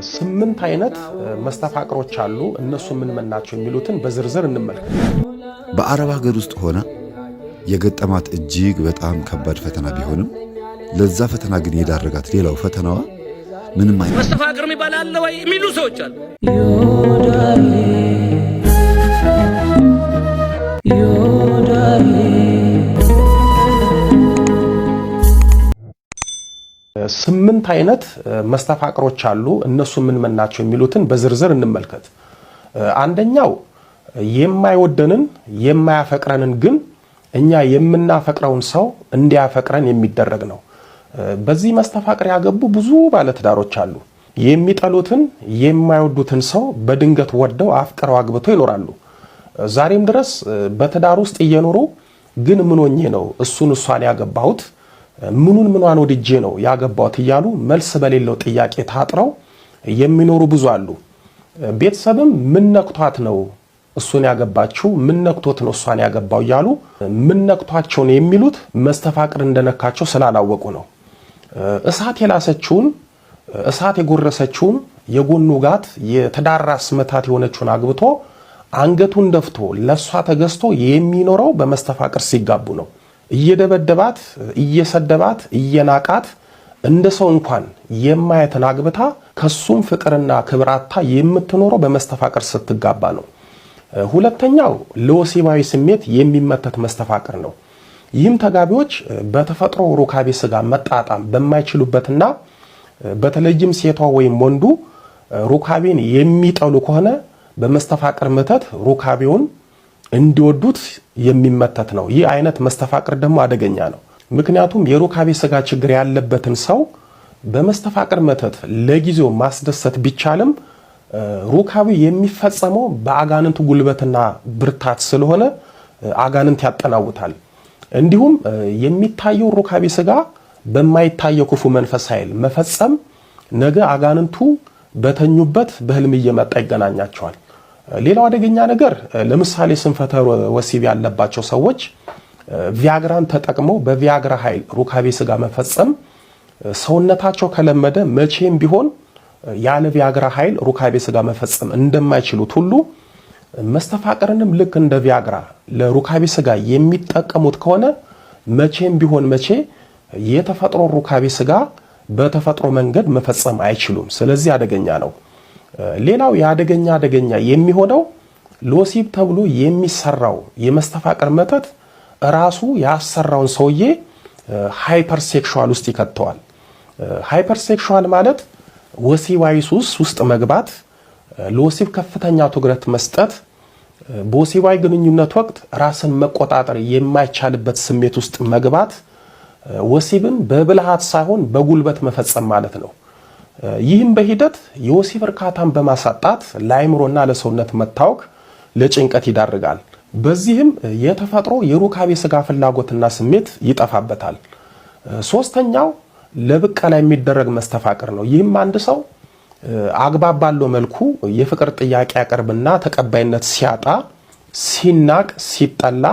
8 አይነት መስተፋቅሮች አሉ እነሱ ምን ናቸው የሚሉትን በዝርዝር እንመልከት። በአረብ ሀገር ውስጥ ሆነ የገጠማት እጅግ በጣም ከባድ ፈተና ቢሆንም ለዛ ፈተና ግን የዳረጋት ሌላው ፈተናዋ ምንም አይነት መስተፋቅር የሚባል አለ ወይ የሚሉ ሰዎች አሉ። ስምንት አይነት መስተፋቅሮች አሉ እነሱ ምን ናቸው የሚሉትን በዝርዝር እንመልከት። አንደኛው የማይወደንን የማያፈቅረንን ግን እኛ የምናፈቅረውን ሰው እንዲያፈቅረን የሚደረግ ነው። በዚህ መስተፋቅር ያገቡ ብዙ ባለትዳሮች አሉ። የሚጠሉትን የማይወዱትን ሰው በድንገት ወደው አፍቅረው አግብተው ይኖራሉ። ዛሬም ድረስ በትዳር ውስጥ እየኖሩ ግን ምን ሆኜ ነው እሷን ያገባሁት ምኗን ወድጄ ነው ያገባሁት እያሉ መልስ በሌለው ጥያቄ ታጥረው የሚኖሩ ብዙ አሉ። ቤተሰብም ምን ነክቷት ነው እሱን ያገባችው ምን ነክቶት ነው እሷን ያገባው እያሉ ምን ነክቷቸው ነው የሚሉት መስተፋቅር እንደነካቸው ስላላወቁ ነው። እሳት የላሰችውን እሳት የጎረሰችውን የጎኑ ጋት የተዳራስ መታት የሆነችውን አግብቶ አንገቱን ደፍቶ ለሷ ተገዝቶ የሚኖረው በመስተፋቅር ሲጋቡ ነው። እየደበደባት እየሰደባት እየናቃት እንደ ሰው እንኳን የማየትን አግብታ ከሱም ፍቅርና ክብራታ የምትኖረው በመስተፋቅር ስትጋባ ነው። ሁለተኛው ለወሲባዊ ስሜት የሚመተት መስተፋቅር ነው። ይህም ተጋቢዎች በተፈጥሮ ሩካቤ ስጋ መጣጣም በማይችሉበትና በተለይም ሴቷ ወይም ወንዱ ሩካቤን የሚጠሉ ከሆነ በመስተፋቅር መተት ሩካቤውን እንዲወዱት የሚመተት ነው። ይህ አይነት መስተፋቅር ደግሞ አደገኛ ነው። ምክንያቱም የሩካቤ ስጋ ችግር ያለበትን ሰው በመስተፋቅር መተት ለጊዜው ማስደሰት ቢቻልም ሩካቤ የሚፈጸመው በአጋንንቱ ጉልበትና ብርታት ስለሆነ አጋንንት ያጠናውታል። እንዲሁም የሚታየው ሩካቤ ስጋ በማይታየው ክፉ መንፈስ ኃይል መፈጸም ነገ አጋንንቱ በተኙበት በህልም እየመጣ ይገናኛቸዋል። ሌላው አደገኛ ነገር ለምሳሌ ስንፈተ ወሲብ ያለባቸው ሰዎች ቪያግራን ተጠቅመው በቪያግራ ኃይል ሩካቤ ስጋ መፈጸም ሰውነታቸው ከለመደ መቼም ቢሆን ያለ ቪያግራ ኃይል ሩካቤ ስጋ መፈጸም እንደማይችሉት ሁሉ መስተፋቅርንም ልክ እንደ ቪያግራ ለሩካቤ ስጋ የሚጠቀሙት ከሆነ መቼም ቢሆን መቼ የተፈጥሮ ሩካቤ ስጋ በተፈጥሮ መንገድ መፈጸም አይችሉም። ስለዚህ አደገኛ ነው። ሌላው አደገኛ የሚሆነው ለወሲብ ተብሎ የሚሰራው የመስተፋቅር መተት ራሱ ያሰራውን ሰውዬ ሃይፐርሴክሹዋል ውስጥ ይከተዋል። ሃይፐርሴክሹዋል ማለት ወሲባዊ ሱስ ውስጥ መግባት፣ ለወሲብ ከፍተኛ ትኩረት መስጠት፣ በወሲባዊ ግንኙነት ወቅት ራስን መቆጣጠር የማይቻልበት ስሜት ውስጥ መግባት፣ ወሲብን በብልሃት ሳይሆን በጉልበት መፈጸም ማለት ነው። ይህም በሂደት የወሲብ እርካታን በማሳጣት ለአይምሮና ለሰውነት መታወክ ለጭንቀት ይዳርጋል። በዚህም የተፈጥሮ የሩካቤ ስጋ ፍላጎትና ስሜት ይጠፋበታል። ሶስተኛው ለብቀላ የሚደረግ መስተፋቅር ነው። ይህም አንድ ሰው አግባብ ባለው መልኩ የፍቅር ጥያቄ ያቀርብና ተቀባይነት ሲያጣ ሲናቅ ሲጠላ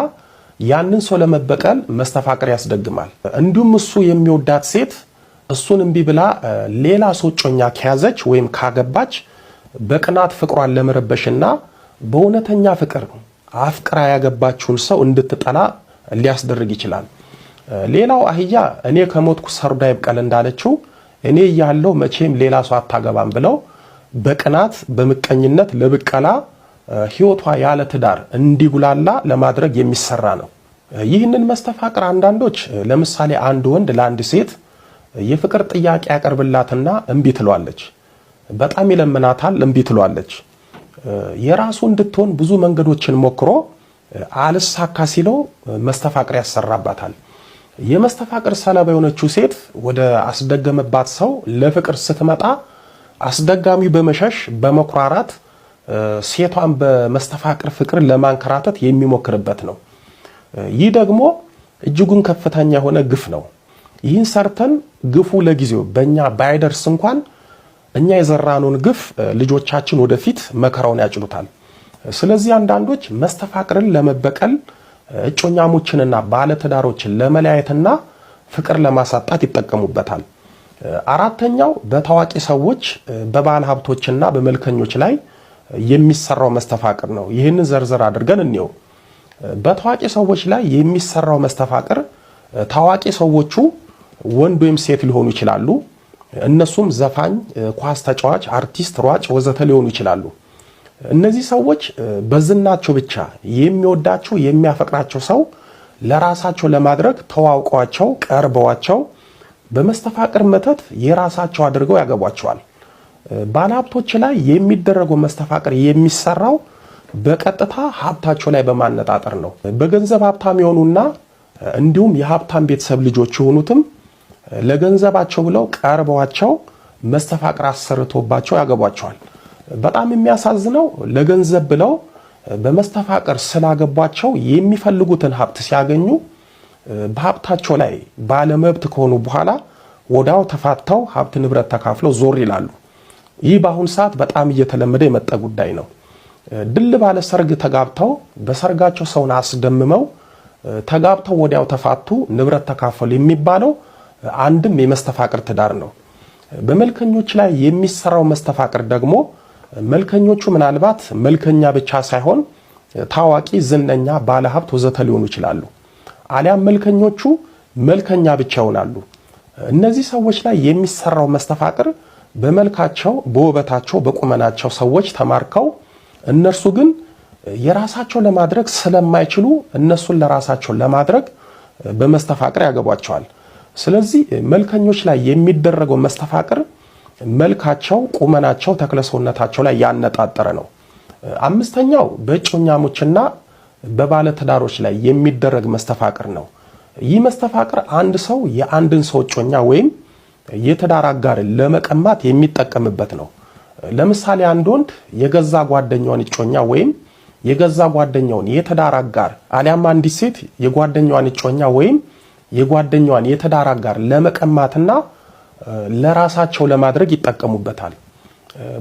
ያንን ሰው ለመበቀል መስተፋቅር ያስደግማል። እንዲሁም እሱ የሚወዳት ሴት እሱን እምቢ ብላ ሌላ ሰው ጮኛ ከያዘች ወይም ካገባች በቅናት ፍቅሯን ለመረበሽና በእውነተኛ ፍቅር አፍቅራ ያገባችውን ሰው እንድትጠላ ሊያስደርግ ይችላል። ሌላው አህያ እኔ ከሞትኩ ሰርዶ ይብቀል እንዳለችው እኔ ያለው መቼም ሌላ ሰው አታገባም ብለው በቅናት በመቀኝነት ለብቀላ ህይወቷ ያለ ትዳር እንዲጉላላ ለማድረግ የሚሰራ ነው። ይህንን መስተፋቅር አንዳንዶች ለምሳሌ አንድ ወንድ ለአንድ ሴት የፍቅር ጥያቄ ያቀርብላትና እምቢ ትሏለች። በጣም ይለምናታል፣ እምቢ ትሏለች። የራሱ እንድትሆን ብዙ መንገዶችን ሞክሮ አልሳካ ሲለው መስተፋቅር ያሰራባታል። የመስተፋቅር ሰለባ የሆነችው ሴት ወደ አስደገመባት ሰው ለፍቅር ስትመጣ አስደጋሚው በመሸሽ በመኩራራት ሴቷን በመስተፋቅር ፍቅር ለማንከራተት የሚሞክርበት ነው። ይህ ደግሞ እጅጉን ከፍተኛ የሆነ ግፍ ነው። ይህን ሰርተን ግፉ ለጊዜው በእኛ ባይደርስ እንኳን እኛ የዘራነውን ግፍ ልጆቻችን ወደፊት መከራውን ያጭሉታል። ስለዚህ አንዳንዶች መስተፋቅርን ለመበቀል እጮኛሞችንና ባለትዳሮችን ለመለያየትና ፍቅር ለማሳጣት ይጠቀሙበታል። አራተኛው በታዋቂ ሰዎች በባለ ሀብቶችና በመልከኞች ላይ የሚሰራው መስተፋቅር ነው። ይህንን ዘርዘር አድርገን እንየው። በታዋቂ ሰዎች ላይ የሚሰራው መስተፋቅር ታዋቂ ሰዎቹ ወንድ ወይም ሴት ሊሆኑ ይችላሉ። እነሱም ዘፋኝ፣ ኳስ ተጫዋች፣ አርቲስት፣ ሯጭ ወዘተ ሊሆኑ ይችላሉ። እነዚህ ሰዎች በዝናቸው ብቻ የሚወዳቸው የሚያፈቅራቸው ሰው ለራሳቸው ለማድረግ ተዋውቀዋቸው ቀርበዋቸው በመስተፋቅር መተት የራሳቸው አድርገው ያገቧቸዋል። ባለሀብቶች ላይ የሚደረገው መስተፋቅር የሚሰራው በቀጥታ ሀብታቸው ላይ በማነጣጠር ነው። በገንዘብ ሀብታም የሆኑና እንዲሁም የሀብታም ቤተሰብ ልጆች የሆኑትም ለገንዘባቸው ብለው ቀርበዋቸው መስተፋቅር አሰርቶባቸው ያገቧቸዋል። በጣም የሚያሳዝነው ለገንዘብ ብለው በመስተፋቅር ስላገቧቸው የሚፈልጉትን ሀብት ሲያገኙ በሀብታቸው ላይ ባለመብት ከሆኑ በኋላ ወዳው ተፋተው ሀብት ንብረት ተካፍለው ዞር ይላሉ። ይህ በአሁን ሰዓት በጣም እየተለመደ የመጣ ጉዳይ ነው። ድል ባለ ሰርግ ተጋብተው በሰርጋቸው ሰውን አስደምመው ተጋብተው ወዲያው ተፋቱ፣ ንብረት ተካፈሉ የሚባለው አንድም የመስተፋቅር ትዳር ነው። በመልከኞች ላይ የሚሰራው መስተፋቅር ደግሞ መልከኞቹ ምናልባት መልከኛ ብቻ ሳይሆን ታዋቂ፣ ዝነኛ፣ ባለሀብት ወዘተ ሊሆኑ ይችላሉ። አሊያም መልከኞቹ መልከኛ ብቻ ይሆናሉ። እነዚህ ሰዎች ላይ የሚሰራው መስተፋቅር በመልካቸው፣ በውበታቸው፣ በቁመናቸው ሰዎች ተማርከው እነርሱ ግን የራሳቸው ለማድረግ ስለማይችሉ እነሱን ለራሳቸው ለማድረግ በመስተፋቅር ያገቧቸዋል። ስለዚህ መልከኞች ላይ የሚደረገው መስተፋቅር መልካቸው፣ ቁመናቸው፣ ተክለሰውነታቸው ላይ ያነጣጠረ ነው። አምስተኛው በእጮኛሞችና በባለትዳሮች ላይ የሚደረግ መስተፋቅር ነው። ይህ መስተፋቅር አንድ ሰው የአንድን ሰው እጮኛ ወይም የትዳር አጋርን ለመቀማት የሚጠቀምበት ነው። ለምሳሌ አንድ ወንድ የገዛ ጓደኛውን እጮኛ ወይም የገዛ ጓደኛውን የትዳር አጋር አሊያም አንዲት ሴት የጓደኛዋን እጮኛ ወይም የጓደኛዋን የትዳር አጋር ለመቀማትና ለራሳቸው ለማድረግ ይጠቀሙበታል።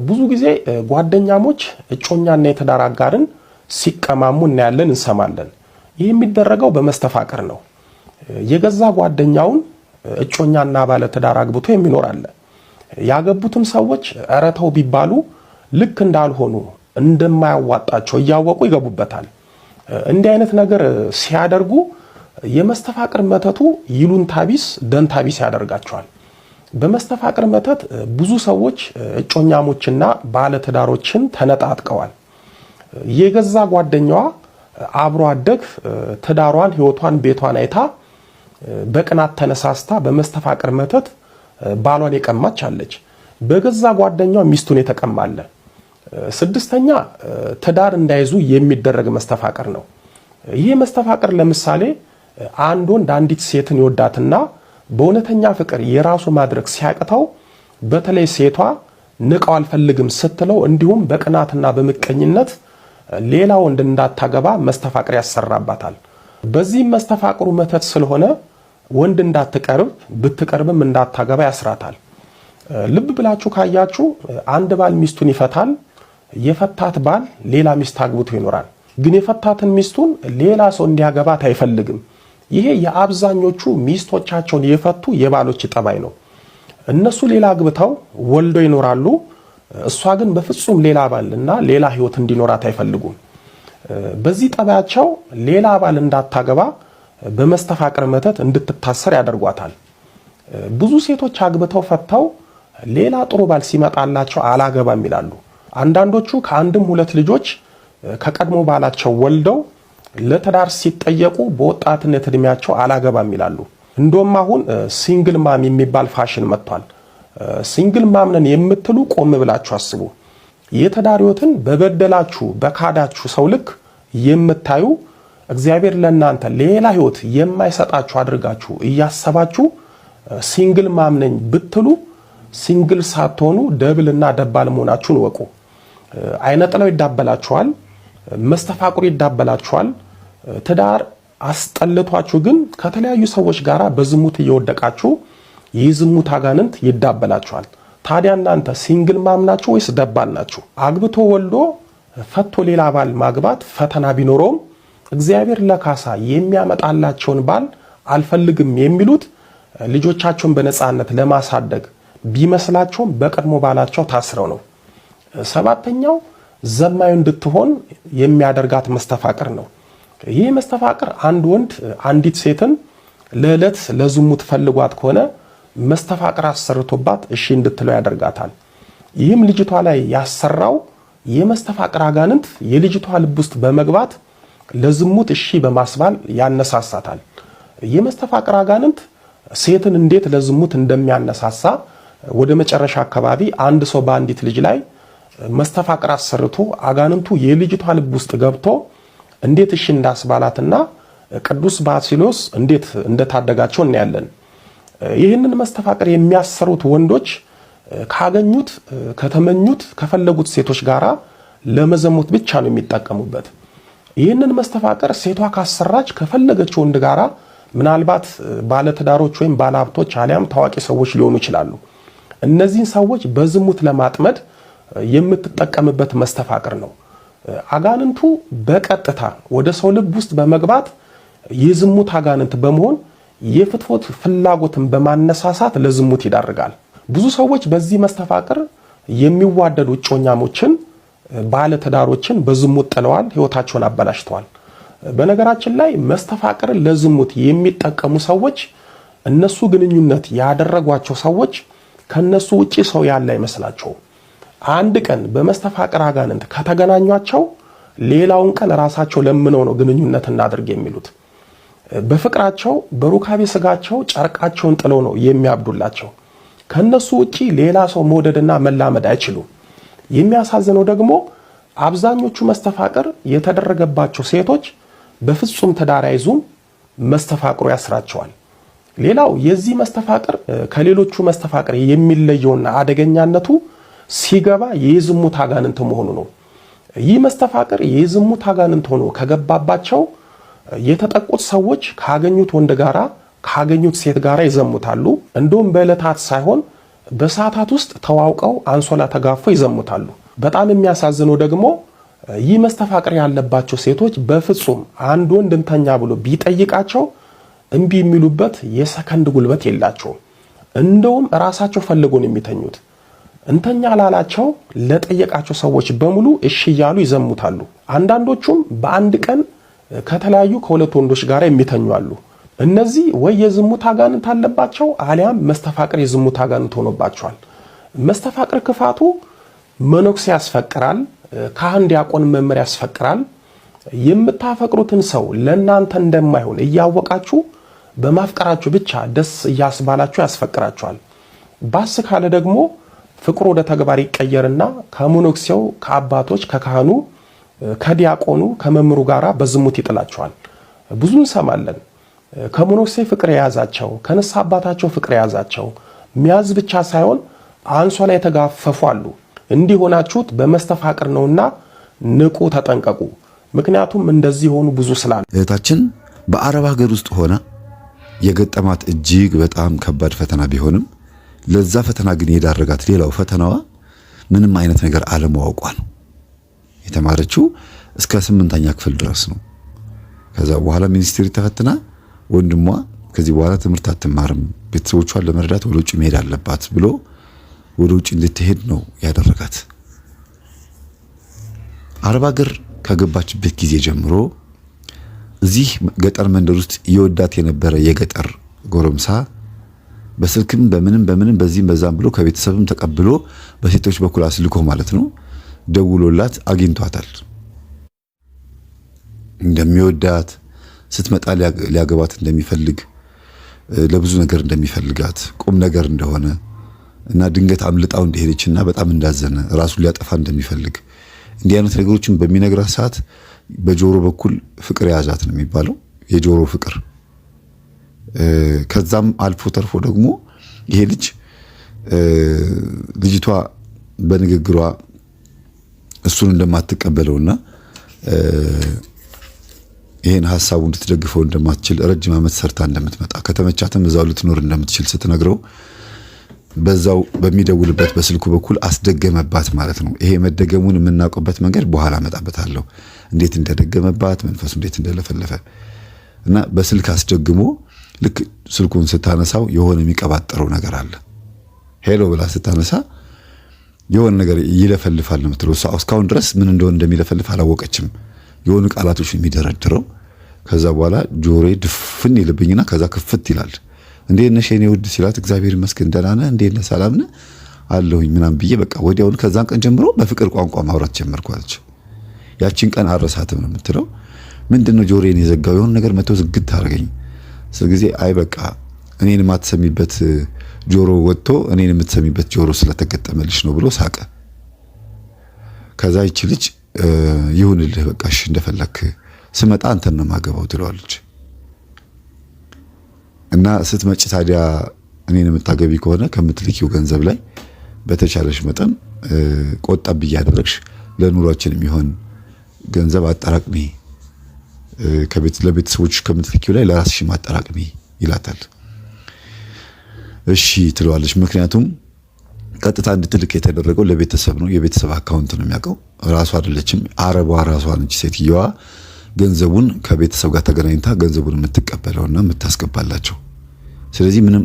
ብዙ ጊዜ ጓደኛሞች እጮኛና የትዳር አጋርን ሲቀማሙ እናያለን፣ እንሰማለን። ይህ የሚደረገው በመስተፋቅር ነው። የገዛ ጓደኛውን እጮኛና ባለ ትዳር አግብቶ የሚኖር አለ። ያገቡትም ሰዎች እረተው ቢባሉ ልክ እንዳልሆኑ እንደማያዋጣቸው እያወቁ ይገቡበታል። እንዲህ አይነት ነገር ሲያደርጉ የመስተፋቅር መተቱ ይሉንታ ቢስ ደንታ ቢስ ያደርጋቸዋል። በመስተፋቅር መተት ብዙ ሰዎች እጮኛሞችና ባለትዳሮችን ተነጣጥቀዋል። የገዛ ጓደኛዋ አብሮ አደግ ትዳሯን፣ ህይወቷን፣ ቤቷን አይታ በቅናት ተነሳስታ በመስተፋቅር መተት ባሏን የቀማች አለች። በገዛ ጓደኛዋ ሚስቱን የተቀማለ። ስድስተኛ ትዳር እንዳይዙ የሚደረግ መስተፋቅር ነው። ይህ መስተፋቅር ለምሳሌ አንድ ወንድ አንዲት ሴትን ይወዳትና በእውነተኛ ፍቅር የራሱ ማድረግ ሲያቅተው በተለይ ሴቷ ንቀው አልፈልግም ስትለው እንዲሁም በቅናትና በምቀኝነት ሌላ ወንድ እንዳታገባ መስተፋቅር ያሰራባታል። በዚህም መስተፋቅሩ መተት ስለሆነ ወንድ እንዳትቀርብ ብትቀርብም እንዳታገባ ያስራታል። ልብ ብላችሁ ካያችሁ አንድ ባል ሚስቱን ይፈታል። የፈታት ባል ሌላ ሚስት አግብቶ ይኖራል። ግን የፈታትን ሚስቱን ሌላ ሰው እንዲያገባት አይፈልግም። ይሄ የአብዛኞቹ ሚስቶቻቸውን የፈቱ የባሎች ጠባይ ነው። እነሱ ሌላ አግብተው ወልዶ ይኖራሉ። እሷ ግን በፍጹም ሌላ ባልና ሌላ ህይወት እንዲኖራት አይፈልጉም። በዚህ ጠባያቸው ሌላ ባል እንዳታገባ በመስተፋቅር መተት እንድትታሰር ያደርጓታል። ብዙ ሴቶች አግብተው ፈተው ሌላ ጥሩ ባል ሲመጣላቸው አላገባም ይላሉ። አንዳንዶቹ ከአንድም ሁለት ልጆች ከቀድሞ ባላቸው ወልደው ለትዳር ሲጠየቁ በወጣትነት እድሜያቸው አላገባም ይላሉ። እንደውም አሁን ሲንግል ማም የሚባል ፋሽን መጥቷል። ሲንግል ማም ነን የምትሉ ቆም ብላችሁ አስቡ። የትዳር ህይወትን በበደላችሁ በካዳችሁ ሰው ልክ የምታዩ እግዚአብሔር ለእናንተ ሌላ ህይወት የማይሰጣችሁ አድርጋችሁ እያሰባችሁ ሲንግል ማም ነኝ ብትሉ ሲንግል ሳትሆኑ ደብልና ደባል መሆናችሁን ወቁ። አይነጥለው ይዳበላችኋል፣ መስተፋቅሩ ይዳበላችኋል። ትዳር አስጠልቷችሁ ግን ከተለያዩ ሰዎች ጋር በዝሙት እየወደቃችሁ የዝሙት አጋንንት ይዳበላችኋል። ታዲያ እናንተ ሲንግል ማም ናችሁ ወይስ ደባል ናችሁ? አግብቶ ወልዶ ፈቶ ሌላ ባል ማግባት ፈተና ቢኖረውም እግዚአብሔር ለካሳ የሚያመጣላቸውን ባል አልፈልግም የሚሉት ልጆቻቸውን በነፃነት ለማሳደግ ቢመስላቸውም በቀድሞ ባላቸው ታስረው ነው። ሰባተኛው ዘማዊ እንድትሆን የሚያደርጋት መስተፋቅር ነው። ይህ መስተፋቅር አንድ ወንድ አንዲት ሴትን ለዕለት ለዝሙት ፈልጓት ከሆነ መስተፋቅር አሰርቶባት እሺ እንድትለው ያደርጋታል። ይህም ልጅቷ ላይ ያሰራው የመስተፋቅር አጋንንት የልጅቷ ልብ ውስጥ በመግባት ለዝሙት እሺ በማስባል ያነሳሳታል። የመስተፋቅር አጋንንት ሴትን እንዴት ለዝሙት እንደሚያነሳሳ ወደ መጨረሻ አካባቢ አንድ ሰው በአንዲት ልጅ ላይ መስተፋቅር አሰርቶ አጋንንቱ የልጅቷ ልብ ውስጥ ገብቶ እንዴት እሺ እንዳስባላትና ቅዱስ ባሲሎስ እንዴት እንደታደጋቸው እናያለን። ይህንን መስተፋቅር የሚያሰሩት ወንዶች ካገኙት ከተመኙት ከፈለጉት ሴቶች ጋራ ለመዘሙት ብቻ ነው የሚጠቀሙበት። ይህንን መስተፋቅር ሴቷ ካሰራች ከፈለገችው ወንድ ጋራ ምናልባት ባለትዳሮች ወይም ባለሀብቶች አሊያም ታዋቂ ሰዎች ሊሆኑ ይችላሉ። እነዚህን ሰዎች በዝሙት ለማጥመድ የምትጠቀምበት መስተፋቅር ነው። አጋንንቱ በቀጥታ ወደ ሰው ልብ ውስጥ በመግባት የዝሙት አጋንንት በመሆን የፍትወት ፍላጎትን በማነሳሳት ለዝሙት ይዳርጋል። ብዙ ሰዎች በዚህ መስተፋቅር የሚዋደዱ እጮኛሞችን ባለትዳሮችን በዝሙት ጥለዋል፣ ህይወታቸውን አበላሽተዋል። በነገራችን ላይ መስተፋቅርን ለዝሙት የሚጠቀሙ ሰዎች እነሱ ግንኙነት ያደረጓቸው ሰዎች ከነሱ ውጪ ሰው ያለ አይመስላቸውም። አንድ ቀን በመስተፋቅር አጋንንት ከተገናኟቸው ሌላውን ቀን ራሳቸው ለምነው ነው ግንኙነት እናድርግ የሚሉት። በፍቅራቸው በሩካቤ ስጋቸው ጨርቃቸውን ጥለው ነው የሚያብዱላቸው። ከነሱ ውጪ ሌላ ሰው መውደድና መላመድ አይችሉም። የሚያሳዝነው ደግሞ አብዛኞቹ መስተፋቅር የተደረገባቸው ሴቶች በፍጹም ትዳር አይዙም፣ መስተፋቅሩ ያስራቸዋል። ሌላው የዚህ መስተፋቅር ከሌሎቹ መስተፋቅር የሚለየውና አደገኛነቱ ሲገባ የዝሙት አጋንንት መሆኑ ነው። ይህ መስተፋቅር የዝሙት አጋንንት ሆኖ ከገባባቸው የተጠቁት ሰዎች ካገኙት ወንድ ጋራ ካገኙት ሴት ጋራ ይዘሙታሉ። እንደውም በዕለታት ሳይሆን በሰዓታት ውስጥ ተዋውቀው አንሶላ ተጋፈው ይዘሙታሉ። በጣም የሚያሳዝነው ደግሞ ይህ መስተፋቅር ያለባቸው ሴቶች በፍጹም አንድ ወንድ እንተኛ ብሎ ቢጠይቃቸው እምቢ የሚሉበት የሰከንድ ጉልበት የላቸውም። እንደውም ራሳቸው ፈልገው ነው የሚተኙት። እንተኛ ላላቸው ለጠየቃቸው ሰዎች በሙሉ እሺ እያሉ ይዘሙታሉ። አንዳንዶቹም በአንድ ቀን ከተለያዩ ከሁለት ወንዶች ጋር የሚተኙ አሉ። እነዚህ ወይ የዝሙት አጋንንት አለባቸው አሊያም መስተፋቅር የዝሙት አጋንንት ሆኖባቸዋል። መስተፋቅር ክፋቱ መነኩሴ ያስፈቅራል፣ ካህን ዲያቆን መምህር ያስፈቅራል። የምታፈቅሩትን ሰው ለእናንተ እንደማይሆን እያወቃችሁ በማፍቀራችሁ ብቻ ደስ እያስባላችሁ ያስፈቅራችኋል። ባስ ካለ ደግሞ ፍቅሩ ወደ ተግባር ይቀየርና ከመነኩሴው ከአባቶች ከካህኑ ከዲያቆኑ ከመምህሩ ጋራ በዝሙት ይጥላቸዋል። ብዙ እንሰማለን። ከመነኩሴ ፍቅር የያዛቸው ከንስሐ አባታቸው ፍቅር የያዛቸው ሚያዝ ብቻ ሳይሆን አንሶላ የተጋፈፉ አሉ። እንዲህ ሆናችሁት በመስተፋቅር ነውና ንቁ፣ ተጠንቀቁ። ምክንያቱም እንደዚህ ሆኑ ብዙ ስላሉ። እህታችን በአረብ ሀገር ውስጥ ሆና የገጠማት እጅግ በጣም ከባድ ፈተና ቢሆንም ለዛ ፈተና ግን የዳረጋት ሌላው ፈተናዋ ምንም አይነት ነገር አለማወቋ ነው። የተማረችው እስከ 8ኛ ክፍል ድረስ ነው። ከዛ በኋላ ሚኒስትሪ ተፈትና ወንድሟ ከዚህ በኋላ ትምህርት አትማርም፣ ቤተሰቦቿን ለመርዳት ወደ ውጭ መሄድ አለባት ብሎ ወደ ውጭ እንድትሄድ ነው ያደረጋት። አረብ ሀገር ከገባችበት ጊዜ ጀምሮ እዚህ ገጠር መንደር ውስጥ ይወዳት የነበረ የገጠር ጎረምሳ በስልክም በምንም በዚህም በዛም ብሎ ከቤተሰብም ተቀብሎ በሴቶች በኩል አስልኮ ማለት ነው ደውሎላት አግኝቷታል። እንደሚወዳት ስትመጣ ሊያገባት እንደሚፈልግ ለብዙ ነገር እንደሚፈልጋት ቁም ነገር እንደሆነ እና ድንገት አምልጣው እንደሄደችና በጣም እንዳዘነ ራሱን ሊያጠፋ እንደሚፈልግ እንዲህ አይነት ነገሮችን በሚነግራት ሰዓት በጆሮ በኩል ፍቅር ያዛት ነው የሚባለው፣ የጆሮ ፍቅር። ከዛም አልፎ ተርፎ ደግሞ ይሄ ልጅቷ በንግግሯ እሱን እንደማትቀበለውና ይሄን ሐሳቡ እንድትደግፈው እንደማትችል ረጅም ዓመት ሰርታ እንደምትመጣ ከተመቻተም እዛው ልትኖር እንደምትችል ስትነግረው በዛው በሚደውልበት በስልኩ በኩል አስደገመባት ማለት ነው። ይሄ መደገሙን የምናውቅበት መንገድ በኋላ መጣበታለሁ፣ እንዴት እንደደገመባት መንፈሱ እንዴት እንደለፈለፈ እና በስልክ አስደግሞ ልክ ስልኩን ስታነሳው የሆነ የሚቀባጠረው ነገር አለ። ሄሎ ብላ ስታነሳ የሆነ ነገር ይለፈልፋል ነው የምትለው። እስካሁን ድረስ ምን እንደሆነ እንደሚለፈልፍ አላወቀችም። የሆኑ ቃላቶች የሚደረድረው ከዛ በኋላ ጆሮዬ ድፍን ይልብኝና ከዛ ክፍት ይላል። እንዴት ነሽ የኔ ውድ ሲላት እግዚአብሔር ይመስገን ደህና ነህ እንዴት ነህ ሰላም ነህ አለሁኝ ምናምን ብዬ በቃ ወዲያውኑ ከዛን ቀን ጀምሮ በፍቅር ቋንቋ ማውራት ጀመርኩ አለች። ያቺን ቀን አረሳትም ነው የምትለው። ምንድነው ጆሮዬን የዘጋው የሆነ ነገር መተው ዝግት አደረገኝ። ስለዚህ አይ በቃ እኔን የማትሰሚበት ጆሮ ወጥቶ እኔን የምትሰሚበት ጆሮ ስለተገጠመልሽ ነው ብሎ ሳቀ። ከዛ ይቺ ልጅ ይሁንልህ በቃ እሺ እንደፈለክ ስመጣ አንተን ነው ማገባው ትለዋለች። እና ስትመጪ ታዲያ እኔን የምታገቢ ከሆነ ከምትልኪው ገንዘብ ላይ በተቻለሽ መጠን ቆጣብ እያደረግሽ ለኑሯችን የሚሆን ገንዘብ አጠራቅሚ፣ ለቤተሰቦች ከምትልኪው ላይ ለራስሽ ማጠራቅሚ ይላታል። እሺ ትለዋለች። ምክንያቱም ቀጥታ እንድትልክ የተደረገው ለቤተሰብ ነው። የቤተሰብ አካውንት ነው የሚያውቀው። ራሷ አይደለችም። አረቧ ራሷ ነች ሴትየዋ ገንዘቡን ከቤተሰብ ጋር ተገናኝታ ገንዘቡን የምትቀበለውና የምታስገባላቸው። ስለዚህ ምንም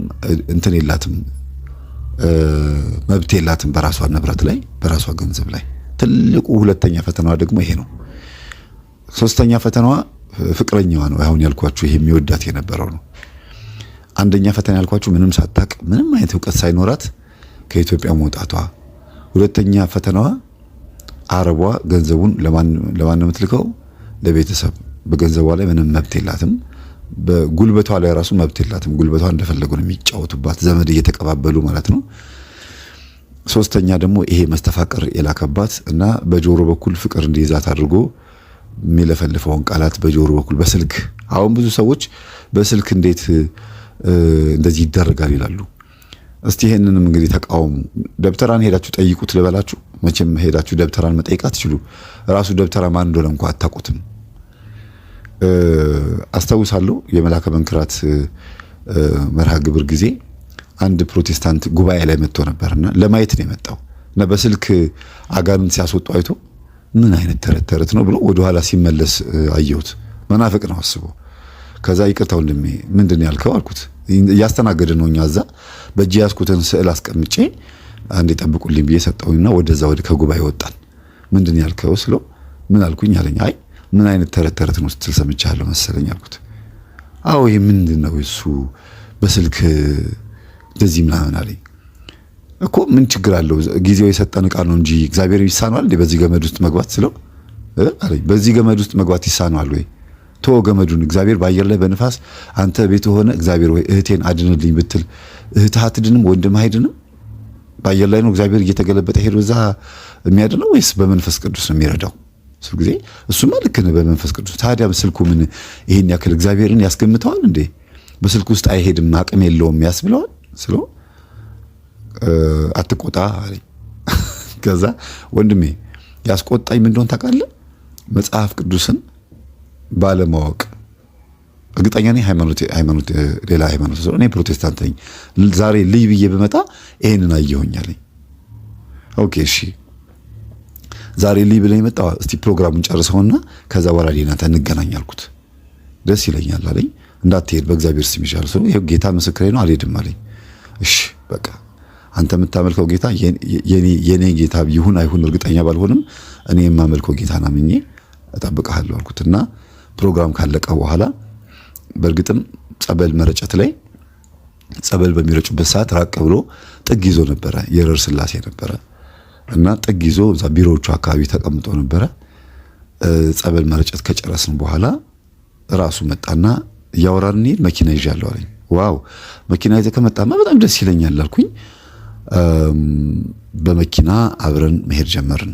እንትን የላትም፣ መብት የላትም በራሷ ንብረት ላይ በራሷ ገንዘብ ላይ። ትልቁ ሁለተኛ ፈተናዋ ደግሞ ይሄ ነው። ሶስተኛ ፈተናዋ ፍቅረኛዋ ነው። አሁን ያልኳችሁ ይሄ የሚወዳት የነበረው ነው። አንደኛ ፈተና ያልኳችሁ ምንም ሳታቅ ምንም አይነት ዕውቀት ሳይኖራት ከኢትዮጵያ መውጣቷ። ሁለተኛ ፈተናዋ አረቧ ገንዘቡን ለማን ነው የምትልከው? ለቤተሰብ። በገንዘቧ ላይ ምንም መብት የላትም። በጉልበቷ ላይ ራሱ መብት የላትም። ጉልበቷ እንደፈለጉ ነው የሚጫወቱባት፣ ዘመድ እየተቀባበሉ ማለት ነው። ሶስተኛ ደግሞ ይሄ መስተፋቅር የላከባት እና በጆሮ በኩል ፍቅር እንዲይዛት አድርጎ የሚለፈልፈውን ቃላት በጆሮ በኩል በስልክ። አሁን ብዙ ሰዎች በስልክ እንዴት እንደዚህ ይደረጋል ይላሉ። እስቲ ይሄንንም እንግዲህ ተቃውሙ። ደብተራን ሄዳችሁ ጠይቁት ልበላችሁ። መቼም ሄዳችሁ ደብተራን መጠየቅ አትችሉ። ራሱ ደብተራ ማን እንደሆነ እንኳን አታውቁትም። አስታውሳለሁ የመላከ መንክራት መርሃ ግብር ጊዜ አንድ ፕሮቴስታንት ጉባኤ ላይ መጥቶ ነበርና ለማየት ነው የመጣው እና በስልክ አጋንንት ሲያስወጡ አይቶ ምን አይነት ተረት ነው ብሎ ወደ ኋላ ሲመለስ አየሁት። መናፍቅ ነው አስቦ። ከዛ ይቅርታ ወንድሜ ምንድን ያልከው አልኩት። እያስተናገደ ነው። እኛ እዛ በእጅ ያስኩትን ስዕል አስቀምጬ አንዴ ጠብቁልኝ ብዬ ሰጠውና ወደዛ ወደ ከጉባኤ ወጣን። ምንድን ያልከው ስለው ምን አልኩኝ አለኝ። አይ ምን አይነት ተረት ነው ስትል ሰምቻለሁ መሰለኝ አልኩት። አዎ ይሄ ምንድነው እሱ በስልክ እንደዚህ ምናምን አለኝ። እኮ ምን ችግር አለው ጊዜው የሰጠን ዕቃ ነው እንጂ እግዚአብሔር ይሳነዋል እንዴ በዚህ ገመድ ውስጥ መግባት ስለው አለኝ። በዚህ ገመድ ውስጥ መግባት ይሳነዋል ወይ? ቶ ገመዱን እግዚአብሔር በአየር ላይ በንፋስ አንተ ቤት ሆነ እግዚአብሔር ወይ እህቴን አድንልኝ ብትል እህትህ አትድንም? ወንድምህ አይድንም? በአየር ላይ ነው እግዚአብሔር እየተገለበጠ ሄዶ እዛ የሚያድነው ወይስ በመንፈስ ቅዱስ ነው የሚረዳው? እሱ ጊዜ እሱማ ልክ ነህ በመንፈስ ቅዱስ። ታዲያ በስልኩ ምን ይሄን ያክል እግዚአብሔርን ያስገምተዋል እንዴ? በስልኩ ውስጥ አይሄድም አቅም የለውም ያስብለዋል ስለው አትቆጣ አለኝ። ከዛ ወንድሜ ያስቆጣኝ ምን እንደሆነ ታውቃለህ? መጽሐፍ ቅዱስን ባለማወቅ። እርግጠኛ ነኝ ሃይማኖት ሌላ ሃይማኖት ስለሆነ እኔ ፕሮቴስታንት ነኝ። ዛሬ ልይ ብዬ በመጣ ይሄንን አየሁኝ አለኝ። ኦኬ እሺ ዛሬ ልይ ብለህ የመጣ እስቲ ፕሮግራሙን ጨርሰውና ከዛ በኋላ ዲናታ እንገናኝ አልኩት። ደስ ይለኛል አለኝ። እንዳትሄድ በእግዚአብሔር ስም ይሻል ሰው ይሄ ጌታ ምስክሬ ነው አልሄድም አለኝ። እሺ በቃ አንተ የምታመልከው ጌታ የኔ ጌታ ይሁን አይሁን እርግጠኛ ባልሆንም እኔ የማመልከው ጌታ ናምኜ እጠብቅሃለሁ አልኩትና ፕሮግራም ካለቀ በኋላ በእርግጥም ጸበል መረጨት ላይ ጸበል በሚረጩበት ሰዓት ራቅ ብሎ ጥግ ይዞ ነበረ። የረር ስላሴ ነበረ እና ጥግ ይዞ እዛ ቢሮዎቹ አካባቢ ተቀምጦ ነበረ። ጸበል መረጨት ከጨረስን በኋላ ራሱ መጣና እያወራን እንሂድ መኪና ይዣለሁ አለኝ። ዋው መኪና ይዘህ ከመጣማ በጣም ደስ ይለኛል አልኩኝ። በመኪና አብረን መሄድ ጀመርን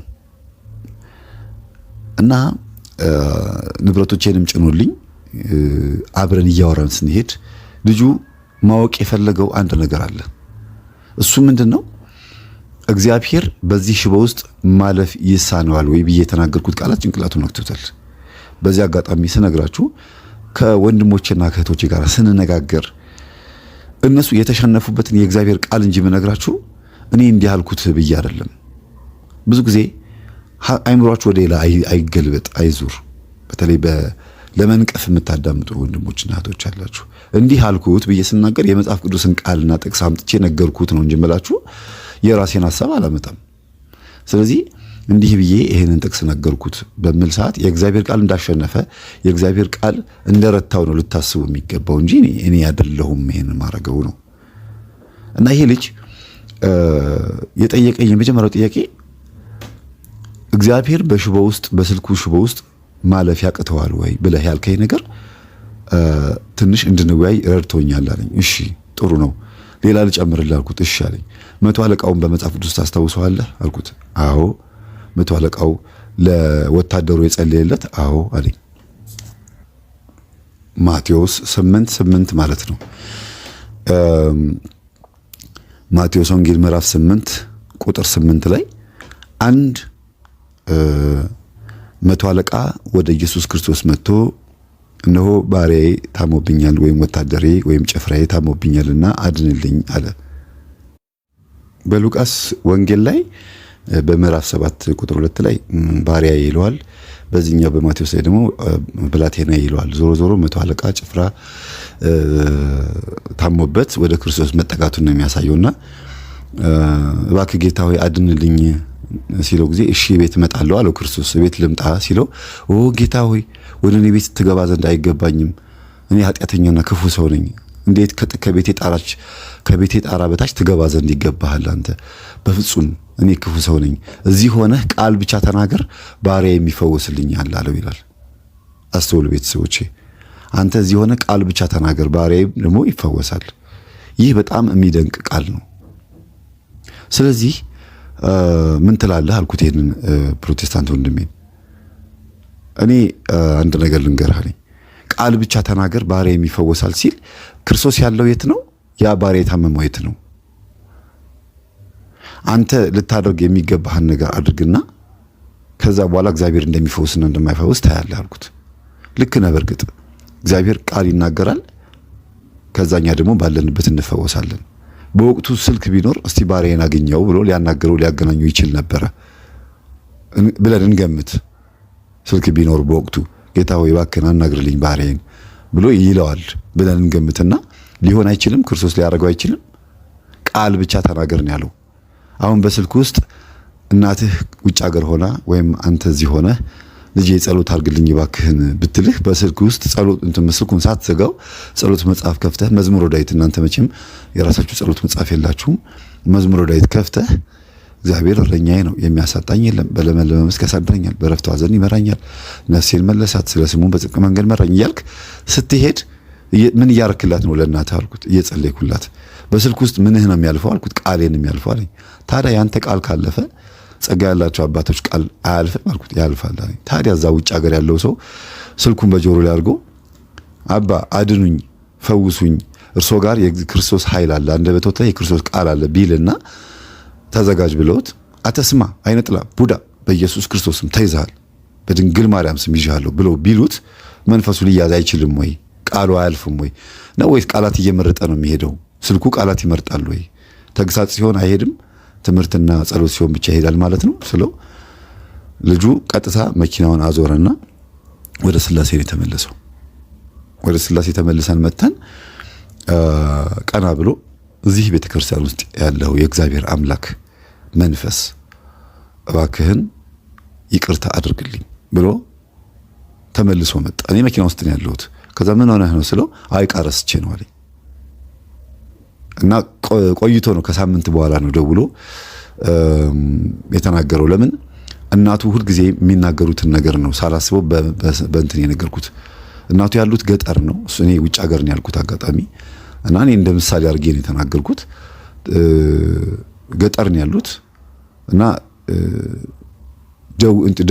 እና ንብረቶቼንም ጭኖልኝ አብረን እያወራን ስንሄድ ልጁ ማወቅ የፈለገው አንድ ነገር አለ። እሱ ምንድነው? እግዚአብሔር በዚህ ሽቦ ውስጥ ማለፍ ይሳነዋል ወይ ብዬ የተናገርኩት ቃላት ጭንቅላቱን ነክቶታል። በዚህ አጋጣሚ ስነግራችሁ ከወንድሞቼና ከእህቶቼ ጋር ስንነጋገር እነሱ የተሸነፉበትን የእግዚአብሔር ቃል እንጂ መነግራችሁ እኔ እንዲህ አልኩት ብዬ አይደለም። ብዙ ጊዜ አይምሯችሁ ወደ ሌላ አይገልበጥ አይዙር። በተለይ ለመንቀፍ የምታዳምጡ ወንድሞችና እህቶች አላችሁ። እንዲህ አልኩት ብዬ ስናገር የመጽሐፍ ቅዱስን ቃልና ጥቅስ አምጥቼ ነገርኩት ነው እንጂ እምላችሁ የራሴን ሐሳብ አላመጣም። ስለዚህ እንዲህ ብዬ ይሄንን ጥቅስ ነገርኩት በሚል ሰዓት የእግዚአብሔር ቃል እንዳሸነፈ የእግዚአብሔር ቃል እንደረታው ነው ልታስቡ የሚገባው እንጂ እኔ አይደለሁም ይሄንን ማረገው ነው። እና ይሄ ልጅ የጠየቀኝ የመጀመሪያው ጥያቄ እግዚአብሔር በሽቦ ውስጥ በስልኩ ሽቦ ውስጥ ማለፍ ያቅተዋል ወይ ብለህ ያልከኝ ነገር ትንሽ እንድንወያይ ረድቶኛል አለኝ። እሺ ጥሩ ነው፣ ሌላ ልጨምርልህ አልኩት። እሺ አለኝ። 100 አለቃውን በመጽሐፍ ቅዱስ ታስታውሰዋለህ አልኩት። አዎ። 100 አለቃው ለወታደሩ የጸለየለት? አዎ አለኝ። ማቴዎስ 8:8 ማለት ነው። ማቴዎስ ወንጌል ምዕራፍ 8 ቁጥር 8 ላይ አንድ 100 አለቃ ወደ ኢየሱስ ክርስቶስ መጥቶ እነሆ ባሪያዬ ታሞብኛል ወይም ወታደሬ ወይም ጭፍራዬ ታሞብኛልና አድንልኝ አለ። በሉቃስ ወንጌል ላይ በምዕራፍ 7 ቁጥር 2 ላይ ባሪያዬ ይለዋል። በዚህኛው በማቴዎስ ላይ ደግሞ ብላቴና ይለዋል። ዞሮ ዞሮ 100 አለቃ ጭፍራ ታሞበት ወደ ክርስቶስ መጠጋቱን ነው የሚያሳየውና እባክህ ጌታ ሆይ አድንልኝ ሲለው ጊዜ እሺ ቤት እመጣለሁ አለው ክርስቶስ። ቤት ልምጣ ሲለው ኦ ጌታ ሆይ ወደ እኔ ቤት ትገባ ዘንድ አይገባኝም፣ እኔ ኃጢአተኛና ክፉ ሰው ነኝ። እንዴት ከቤቴ ጣራ በታች ትገባ ዘንድ ይገባሃል? አንተ በፍጹም እኔ ክፉ ሰው ነኝ። እዚህ ሆነህ ቃል ብቻ ተናገር ባሪያ የሚፈወስልኛል አለው ይላል። አስተውሉ ቤተሰቦቼ፣ አንተ እዚህ ሆነህ ቃል ብቻ ተናገር ባሪያ ደግሞ ይፈወሳል። ይህ በጣም የሚደንቅ ቃል ነው። ስለዚህ ምን ትላለህ አልኩት ይሄንን ፕሮቴስታንት ወንድሜን። እኔ አንድ ነገር ልንገርህ አለኝ። ቃል ብቻ ተናገር ባሪያ የሚፈወሳል ሲል ክርስቶስ ያለው የት ነው? ያ ባሪያ የታመመው የት ነው? አንተ ልታደርግ የሚገባህን ነገር አድርግና ከዛ በኋላ እግዚአብሔር እንደሚፈውስና እንደማይፈውስ ታያለህ አልኩት። ልክ ነህ። በርግጥ እግዚአብሔር ቃል ይናገራል፣ ከዛኛ ደግሞ ባለንበት እንፈወሳለን። በወቅቱ ስልክ ቢኖር እስቲ ባሪያን አገኘው ብሎ ሊያናገረው ሊያገናኘው ይችል ነበር ብለን እንገምት። ስልክ ቢኖር በወቅቱ ጌታ ሆይ እባክህን አናግርልኝ ባሪያን ብሎ ይለዋል ብለን እንገምትና ሊሆን አይችልም። ክርስቶስ ሊያደርገው አይችልም። ቃል ብቻ ተናገርን ያለው። አሁን በስልክ ውስጥ እናትህ ውጭ ሀገር ሆና ወይም አንተ እዚህ ሆነ ልጄ ጸሎት አድርግልኝ እባክህን ብትልህ በስልክ ውስጥ ጸሎት ስልኩን ሳትዘጋው ጸሎት መጽሐፍ ከፍተህ መዝሙረ ዳዊት፣ እናንተ መቼም የራሳችሁ ጸሎት መጽሐፍ የላችሁም፣ መዝሙረ ዳዊት ከፍተህ እግዚአብሔር እረኛዬ ነው የሚያሳጣኝ የለም፣ በለመለመ መስክ ያሳድረኛል፣ በዕረፍቱ ዘንድ ይመራኛል፣ ነፍሴን መለሳት፣ ስለ ስሙ በጽድቅ መንገድ መራኝ እያልክ ስትሄድ ምን እያረክላት ነው ለእናትህ አልኩት። እየጸለይኩላት። በስልክ ውስጥ ምንህ ነው የሚያልፈው አልኩት። ቃሌን የሚያልፈው አለኝ። ታዲያ ያንተ ቃል ካለፈ ጸጋ ያላቸው አባቶች ቃል አያልፍም አልኩት። ያልፋል አለኝ። ታዲያ እዛ ውጭ ሀገር ያለው ሰው ስልኩን በጆሮ ላይ አድርጎ አባ አድኑኝ፣ ፈውሱኝ፣ እርሶ ጋር የክርስቶስ ኃይል አለ፣ አንደበቶት ላይ የክርስቶስ ቃል አለ ቢልና ተዘጋጅ ብለውት አተስማ አይነጥላ ቡዳ በኢየሱስ ክርስቶስም ተይዘሃል፣ በድንግል ማርያም ስም ይዤሃለሁ ብለው ቢሉት መንፈሱ ሊያዝ አይችልም ወይ? ቃሉ አያልፍም ወይ ነው? ወይስ ቃላት እየመረጠ ነው የሚሄደው? ስልኩ ቃላት ይመርጣል ወይ? ተግሳጽ ሲሆን አይሄድም፣ ትምህርትና ጸሎት ሲሆን ብቻ ይሄዳል ማለት ነው ስለው ልጁ ቀጥታ መኪናውን አዞረና ወደ ስላሴ ነው የተመለሰው። ወደ ስላሴ ተመልሰን መተን ቀና ብሎ እዚህ ቤተክርስቲያን ውስጥ ያለው የእግዚአብሔር አምላክ መንፈስ እባክህን ይቅርታ አድርግልኝ ብሎ ተመልሶ መጣ። እኔ መኪና ውስጥ ነው ያለሁት። ከዛ ምን ሆነህ ነው ስለው አይ ቃረስቼ ነው አለኝ። እና ቆይቶ ነው ከሳምንት በኋላ ነው ደውሎ የተናገረው። ለምን እናቱ ሁል ጊዜ የሚናገሩትን ነገር ነው ሳላስበው በእንትን የነገርኩት። እናቱ ያሉት ገጠር ነው፣ እኔ ውጭ ሀገር ነው ያልኩት አጋጣሚ። እና እኔ እንደ ምሳሌ አድርጌ ነው የተናገርኩት። ገጠር ነው ያሉት እና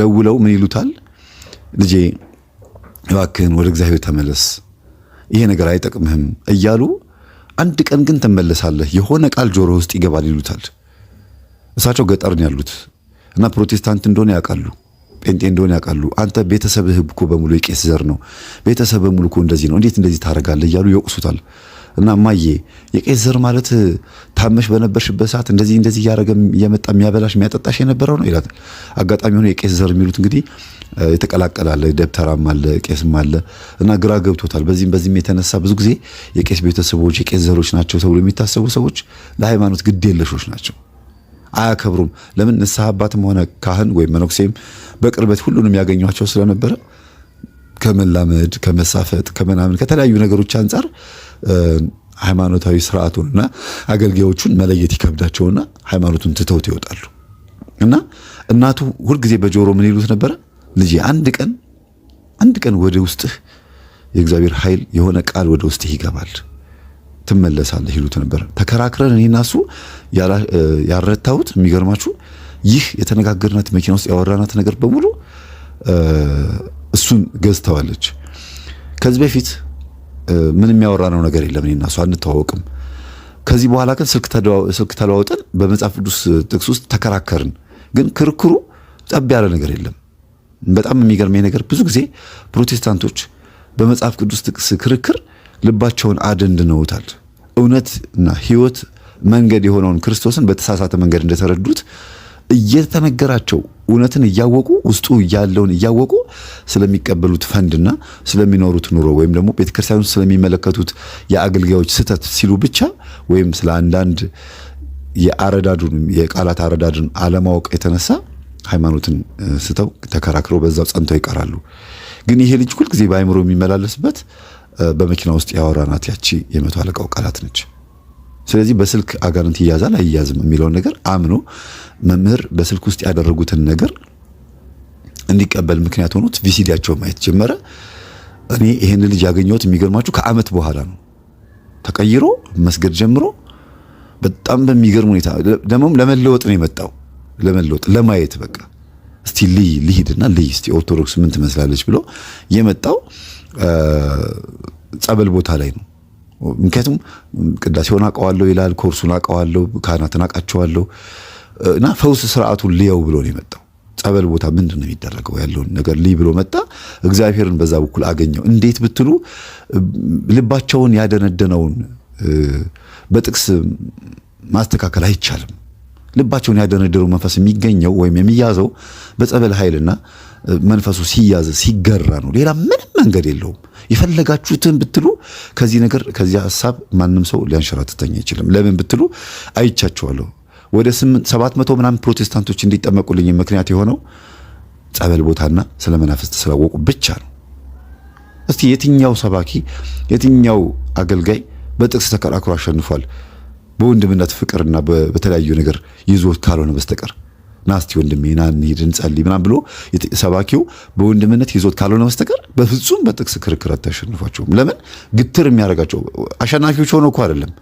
ደውለው ምን ይሉታል፣ ልጄ እባክህን ወደ እግዚአብሔር ተመለስ፣ ይሄ ነገር አይጠቅምህም እያሉ አንድ ቀን ግን ትመለሳለህ፣ የሆነ ቃል ጆሮ ውስጥ ይገባል ይሉታል። እሳቸው ገጠር ነው ያሉት እና ፕሮቴስታንት እንደሆነ ያውቃሉ፣ ጴንጤ እንደሆነ ያውቃሉ። አንተ ቤተሰብህ እኮ በሙሉ የቄስ ዘር ነው፣ ቤተሰብ በሙሉ እኮ እንደዚህ ነው፣ እንዴት እንደዚህ ታደርጋለህ እያሉ ይወቅሱታል። እና ማዬ የቄስ ዘር ማለት ታመሽ በነበርሽበት ሰዓት እንደዚህ ያረገ እየመጣ የሚያበላሽ የሚያጠጣሽ የነበረው ነው ይላል። አጋጣሚ ሆኖ የቄስ ዘር የሚሉት እንግዲህ የተቀላቀላለ ደብተራም አለ ቄስም አለ እና ግራ ገብቶታል። በዚህም የተነሳ ብዙ ጊዜ የቄስ ቤተሰቦች የቄስ ዘሮች ናቸው ተብሎ የሚታሰቡ ሰዎች ለሃይማኖት ግድ የለሾች ናቸው፣ አያከብሩም። ለምን ንስሐ አባትም ሆነ ካህን ወይም መነኩሴም በቅርበት ሁሉንም ያገኟቸው ስለነበረ ከመላመድ ከመሳፈጥ ከምናምን ከተለያዩ ነገሮች አንፃር ሃይማኖታዊ ስርዓቱንና አገልጋዮቹን መለየት ይከብዳቸውና ሃይማኖቱን ትተውት ይወጣሉ። እና እናቱ ሁልጊዜ በጆሮ ምን ይሉት ነበረ? ልጄ አንድ ቀን ወደ ውስጥህ የእግዚአብሔር ኃይል የሆነ ቃል ወደ ውስጥህ ይገባል ትመለሳለህ ይሉት ነበር። ተከራክረን እኔና እሱ ያረታሁት የሚገርማችሁ ይህ የተነጋገርናት መኪና ውስጥ ያወራናት ነገር በሙሉ እሱን ገዝተዋለች። ከዚህ በፊት ምንም ያወራነው ነገር የለም፣ እኔና እሱ አንተዋወቅም። ከዚህ በኋላ ግን ስልክ ተለዋውጠን በመጽሐፍ ቅዱስ ጥቅስ ውስጥ ተከራከርን። ግን ክርክሩ ጠብ ያለ ነገር የለም። በጣም የሚገርመኝ ነገር ብዙ ጊዜ ፕሮቴስታንቶች በመጽሐፍ ቅዱስ ጥቅስ ክርክር ልባቸውን አደንድነውታል። እውነትና ሕይወት መንገድ የሆነውን ክርስቶስን በተሳሳተ መንገድ እንደተረዱት እየተነገራቸው እውነትን እያወቁ ውስጡ ያለውን እያወቁ ስለሚቀበሉት ፈንድና ስለሚኖሩት ኑሮ ወይም ደግሞ ቤተክርስቲያኑን ስለሚመለከቱት የአገልጋዮች ስህተት ሲሉ ብቻ ወይም ስለ አንዳንድ የቃላት አረዳዱን አለማወቅ የተነሳ ሃይማኖትን ስተው ተከራክረው በዛው ጸንተው ይቀራሉ። ግን ይሄ ልጅ ሁልጊዜ በአይምሮ የሚመላለስበት በመኪና ውስጥ ያወራናት ያቺ የመቶ አለቃው ቃላት ነች። ስለዚህ በስልክ አጋንንት ይያዛል አይያዝም የሚለውን ነገር አምኖ መምህር በስልክ ውስጥ ያደረጉትን ነገር እንዲቀበል ምክንያት ሆኖት ቪሲዲያቸው ማየት ጀመረ። እኔ ይሄን ልጅ ያገኘሁት የሚገርማችሁ ከዓመት በኋላ ነው። ተቀይሮ መስገድ ጀምሮ በጣም በሚገርም ሁኔታ ደግሞ ለመለወጥ ነው የመጣው። ለማየት በቃ እስቲ ልሂድና እስቲ ኦርቶዶክስ ምን ትመስላለች ብሎ የመጣው ጸበል ቦታ ላይ ነው። ምክንያቱም ቅዳሴውን አውቀዋለሁ ይላል፣ ኮርሱን አውቀዋለሁ፣ ካህናትን አውቃቸዋለሁ እና ፈውስ ስርዓቱን ልየው ብሎ ነው የመጣው። ጸበል ቦታ ምንድነው የሚደረገው ያለውን ነገር ብሎ መጣ። እግዚአብሔርን በዛ በኩል አገኘው። እንዴት ብትሉ ልባቸውን ያደነደነውን በጥቅስ ማስተካከል አይቻልም። ልባቸውን ያደነደነው መንፈስ የሚገኘው ወይም የሚያዘው በጸበል ኃይልና መንፈሱ ሲያዝ ሲገራ ነው። ሌላ ምንም መንገድ የለውም። የፈለጋችሁትን ብትሉ ከዚህ ሐሳብ ማንም ሰው ሊያንሸራትተኝ አይችልም። ለምን ብትሉ አይቻቸዋለሁ። ወደ 700 ምናምን ፕሮቴስታንቶች እንዲጠመቁልኝ ምክንያት የሆነው ጸበል ቦታና ስለ መናፍስት ስላወቁ ብቻ ነው። እስቲ የትኛው ሰባኪ የትኛው አገልጋይ በጥቅስ ተከራክሮ አሸንፏል? በወንድምነት ፍቅርና በተለያዩ ነገር ይዞት ካልሆነ በስተቀር ናስቲ ወንድሜ ና እንሂድ እንጸልይ ምናምን ብሎ ሰባኪው በወንድምነት ይዞት ካልሆነ በስተቀር በፍጹም በጥቅስ ክርክር አታሸንፏቸውም። ለምን? ግትር የሚያረጋቸው አሸናፊዎች ሆነው እኮ አይደለም፣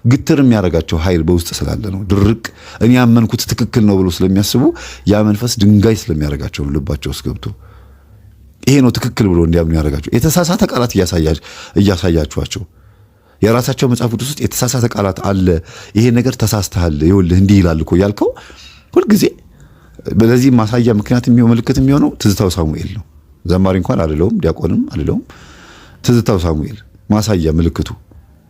ግትር የሚያረጋቸው ኃይል በውስጥ ስላለ ነው። ድርቅ እኔ ያመንኩት ትክክል ነው ብሎ ስለሚያስቡ ያ መንፈስ ድንጋይ ስለሚያረጋቸው ነው ልባቸው ውስጥ ገብቶ ይሄ ነው ትክክል ብሎ እንዲያምኑ ያረጋቸው። የተሳሳተ ቃላት እያሳያችኋቸው የራሳቸው መጽሐፍ ቅዱስ ውስጥ የተሳሳተ ቃላት አለ። ይሄ ነገር ተሳስተሃል ይኸውልህ እንዲህ ይላል እኮ ያልከው ሁልጊዜ በዚህ ማሳያ ምክንያት ምልክት የሚሆነው ትዝታው ሳሙኤል ነው። ዘማሪ እንኳን አይደለውም፣ ዲያቆንም አይደለውም። ትዝታው ሳሙኤል ማሳያ ምልክቱ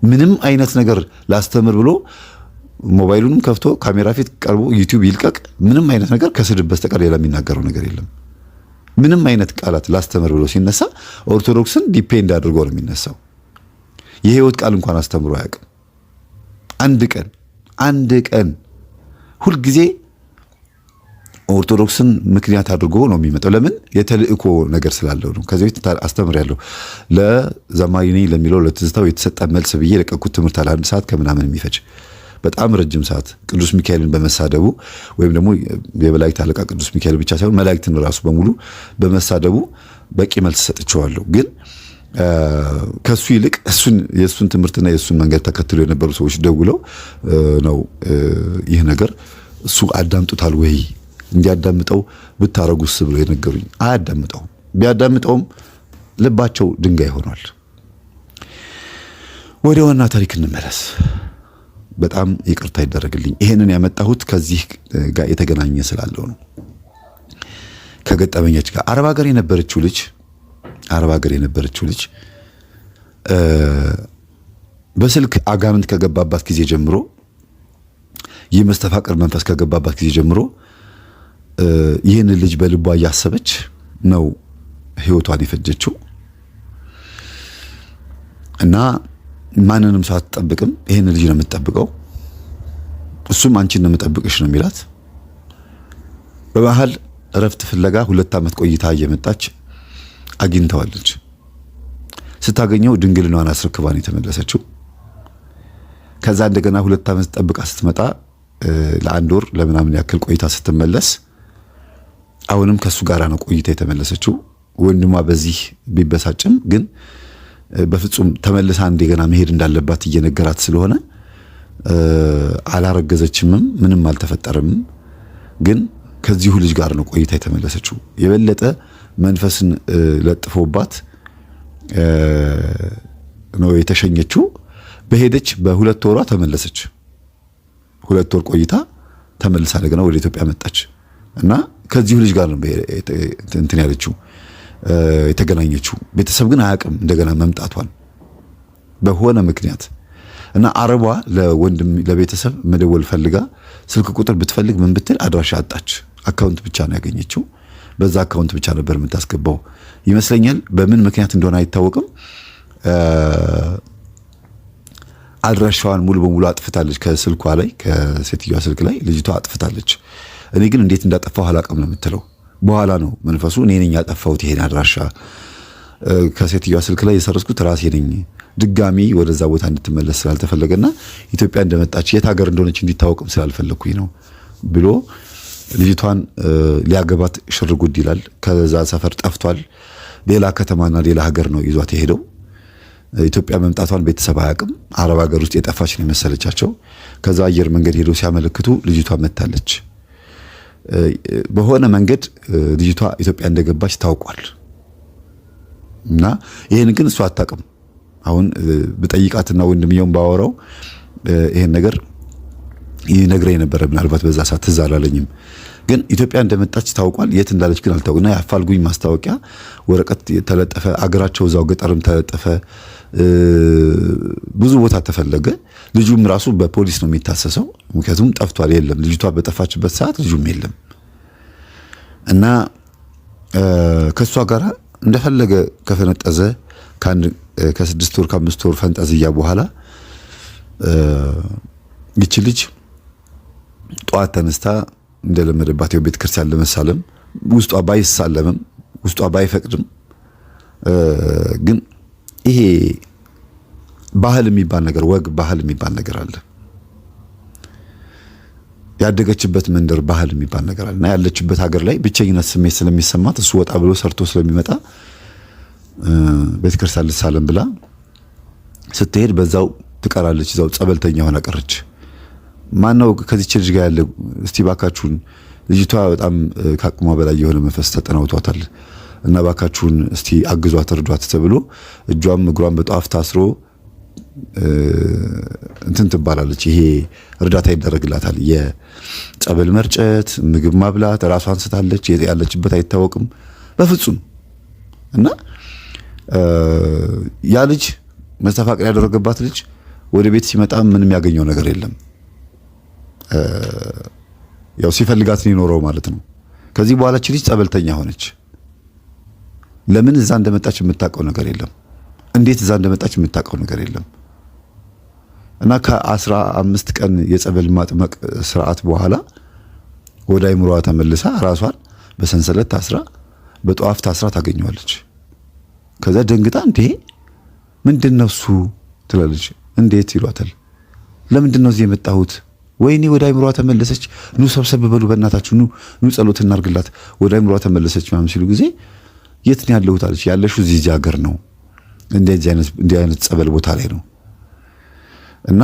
ምንም አይነት ነገር ላስተምር ብሎ ሞባይሉንም ከፍቶ ካሜራ ፊት ቀርቦ ዩቲዩብ ይልቀቅ ምንም አይነት ነገር ከስድብ በስተቀር ሌላ የሚናገረው ነገር የለም። ምንም አይነት ቃላት ላስተምር ብሎ ሲነሳ ኦርቶዶክስን ዲፔንድ አድርጎ ነው የሚነሳው። የህይወት ቃል እንኳን አስተምሮ አያውቅም። አንድ ቀን ሁልጊዜ ኦርቶዶክስን ምክንያት አድርጎ ነው የሚመጣው። ለምን? የተልእኮ ነገር ስላለው ነው። ከዚህ በፊት አስተምሬያለሁ። ለዘማሪ ነኝ ለሚለው ለትዝታው የተሰጠ መልስ ብዬ ለቀኩት ትምህርት አለ 1 ሰዓት ከምናምን የሚፈጅ በጣም ረጅም ሰዓት ቅዱስ ሚካኤልን በመሳደቡ ወይም ደግሞ የመላእክት አለቃ ቅዱስ ሚካኤል ብቻ ሳይሆን መላእክትን ራሱ በሙሉ በመሳደቡ በቂ መልስ ሰጥቼዋለሁ። ግን ከሱ ይልቅ የሱን ትምህርትና የሱን መንገድ ተከትሎ የነበሩ ሰዎች ደውለው ነው ይህ ነገር እሱ አዳምጡታል ወይ እንዲያዳምጠው ብታረጉስ ብሎ የነገሩኝ። አያዳምጠውም። ቢያዳምጠውም ልባቸው ድንጋይ ሆኗል። ወደ ዋና ታሪክ እንመለስ። በጣም ይቅርታ ይደረግልኝ። ይሄንን ያመጣሁት ከዚህ ጋር የተገናኘ ስላለው ነው። ከገጠመኞች ጋር አረብ ሀገር የነበረችው ልጅ በስልክ አጋንንት ከገባባት ጊዜ ጀምሮ የመስተፋቅር መንፈስ ከገባባት ጊዜ ጀምሮ ይህን ልጅ በልቧ እያሰበች ነው ህይወቷን የፈጀችው እና ማንንም ሰው አትጠብቅም። ይህን ልጅ ነው የምትጠብቀው። እሱም አንቺን ነው የምጠብቅሽ ነው የሚላት። በመሀል እረፍት ፍለጋ 2 ዓመት ቆይታ እየመጣች አግኝተዋለች። ስታገኘው ድንግልናዋን አስረክባን የተመለሰችው። ከዛ እንደገና 2 ዓመት ጠብቃ ስትመጣ ለ1 ወር ለምናምን ያክል ቆይታ ስትመለስ አሁንም ከሱ ጋር ነው ቆይታ የተመለሰችው። ወንድሟ በዚህ ቢበሳጭም ግን በፍጹም ተመልሳ እንደገና መሄድ እንዳለባት እየነገራት ስለሆነ አላረገዘችምም፣ ምንም አልተፈጠረም። ግን ከዚሁ ልጅ ጋር ነው ቆይታ የተመለሰችው። የበለጠ መንፈስን ለጥፎባት ነው የተሸኘችው። በሄደች በ2 ወሯ ተመለሰች። 2 ወር ቆይታ ተመልሳ እንደገና ወደ ኢትዮጵያ መጣች እና ከዚሁ ልጅ ጋር ነው እንትን ያለችው የተገናኘችው። ቤተሰብ ግን አያውቅም እንደገና መምጣቷን በሆነ ምክንያት እና አረቧ ለወንድም ለቤተሰብ መደወል ፈልጋ ስልክ ቁጥር ብትፈልግ ምን ብትል አድራሻ አጣች። አካውንት ብቻ ነው ያገኘችው። በዛ አካውንት ብቻ ነበር የምታስገባው ይመስለኛል። በምን ምክንያት እንደሆነ አይታወቅም። አድራሻዋን ሙሉ በሙሉ አጥፍታለች ከስልኳ ላይ፣ ከሴትዮዋ ስልክ ላይ ልጅቷ አጥፍታለች። እኔ ግን እንዴት እንዳጠፋው አላውቅም ነው የምትለው። በኋላ ነው መንፈሱ እኔ ነኝ ያጠፋሁት ይሄን አድራሻ ከሴትዮዋ ስልክ ላይ የሰረስኩት ራሴ ነኝ፣ ድጋሚ ወደዛ ቦታ እንድትመለስ ስላልተፈለገና ኢትዮጵያ እንደመጣች የት ሀገር እንደሆነች እንዲታወቅም ስላልፈለኩኝ ነው ብሎ ልጅቷን ሊያገባት ሽርጉድ ይላል። ከዛ ሰፈር ጠፍቷል። ሌላ ከተማና ሌላ ሀገር ነው ይዟት የሄደው። ኢትዮጵያ መምጣቷን ቤተሰብ አያውቅም። አረብ ሀገር ውስጥ የጠፋች ነው የመሰለቻቸው። ከዛ አየር መንገድ ሄዶ ሲያመለክቱ ልጅቷ መታለች። በሆነ መንገድ ልጅቷ ኢትዮጵያ እንደገባች ታውቋል እና ይሄን ግን እሷ አታውቅም። አሁን በጠይቃትና ወንድምየውን ባወራው ይሄን ነገር ይነግረኝ ነበር። ምናልባት በዛ ሰዓት ትዝ አላለኝም። ግን ኢትዮጵያ እንደመጣች ታውቋል። የት እንዳለች ግን አልታወቅና ያፋልጉኝ ማስታወቂያ ወረቀት ተለጠፈ። አገራቸው እዛው ገጠርም ተለጠፈ። ብዙ ቦታ ተፈለገ። ልጁም ራሱ በፖሊስ ነው የሚታሰሰው። ምክንያቱም ጠፍቷል፣ የለም። ልጅቷ በጠፋችበት ሰዓት ልጁም የለም እና ከሷ ጋር እንደፈለገ ከፈነጠዘ ከ6 ወር ከ5 ወር ፈንጠዝያ በኋላ ይቺ ልጅ ጧት ተነስታ እንደለመደባት የቤተ ክርስቲያን ለመሳለም ውስጧ ባይሳለምም ውስጧ ባይፈቅድም ግን ይሄ ባህል የሚባል ነገር ወግ ባህል የሚባል ነገር አለ። ያደገችበት መንደር ባህል የሚባል ነገር አለና ያለችበት ሀገር ላይ ብቸኝነት ስሜት ስለሚሰማት እሱ ወጣ ብሎ ሰርቶ ስለሚመጣ ቤተ ክርስቲያን ልሳለም ብላ ስትሄድ በዛው ትቀራለች። እዛው ጸበልተኛ ሆና ቀረች። ማነው ከዚች ልጅ ጋር ያለ? እስቲ ባካችሁን ልጅቷ በጣም ከአቅሟ በላይ የሆነ መንፈስ ተጠናውቷታል እና ባካችሁን እስቲ አግዟት፣ እርዷት ተብሎ እጇም እግሯም በጧፍ ታስሮ እንትን ትባላለች። ይሄ እርዳታ ይደረግላታል። የጸበል መርጨት፣ ምግብ ማብላት፣ ራሷን ስታለች። ያለችበት አይታወቅም በፍጹም እና ያ ልጅ መስተፋቅር ያደረገባት ልጅ ወደ ቤት ሲመጣ ምንም ያገኘው ነገር የለም። ያው ሲፈልጋት ነው የኖረው ማለት ነው። ከዚህ በኋላ ልጅ ጸበልተኛ ሆነች። ለምን እዛ እንደመጣች የምታውቀው ነገር የለም። እንዴት እዛ እንደመጣች የምታውቀው ነገር የለም። እና ከ15 ቀን የጸበል ማጥመቅ ስርዓት በኋላ ወደ አይምሮዋ ተመልሳ ራሷን በሰንሰለት ታስራ በጧፍ ታስራ ታገኘዋለች። ከዛ ደንግጣ እንዴ ምንድነው እሱ ትላለች። እንዴት ይሏታል። ለምንድነው እዚህ የመጣሁት? ወይኔ ወደ አይምሮዋ ተመለሰች። ኑ ሰብሰብ በሉ በእናታችሁ ኑ ጸሎት እናርግላት። ወደ አይምሮዋ ተመለሰች ማለት ሲሉ ጊዜ የት ነው ያለሁት አለች። ያለሽው እዚህ ሀገር ነው፣ እንዲህ አይነት ጸበል ቦታ ላይ ነው እና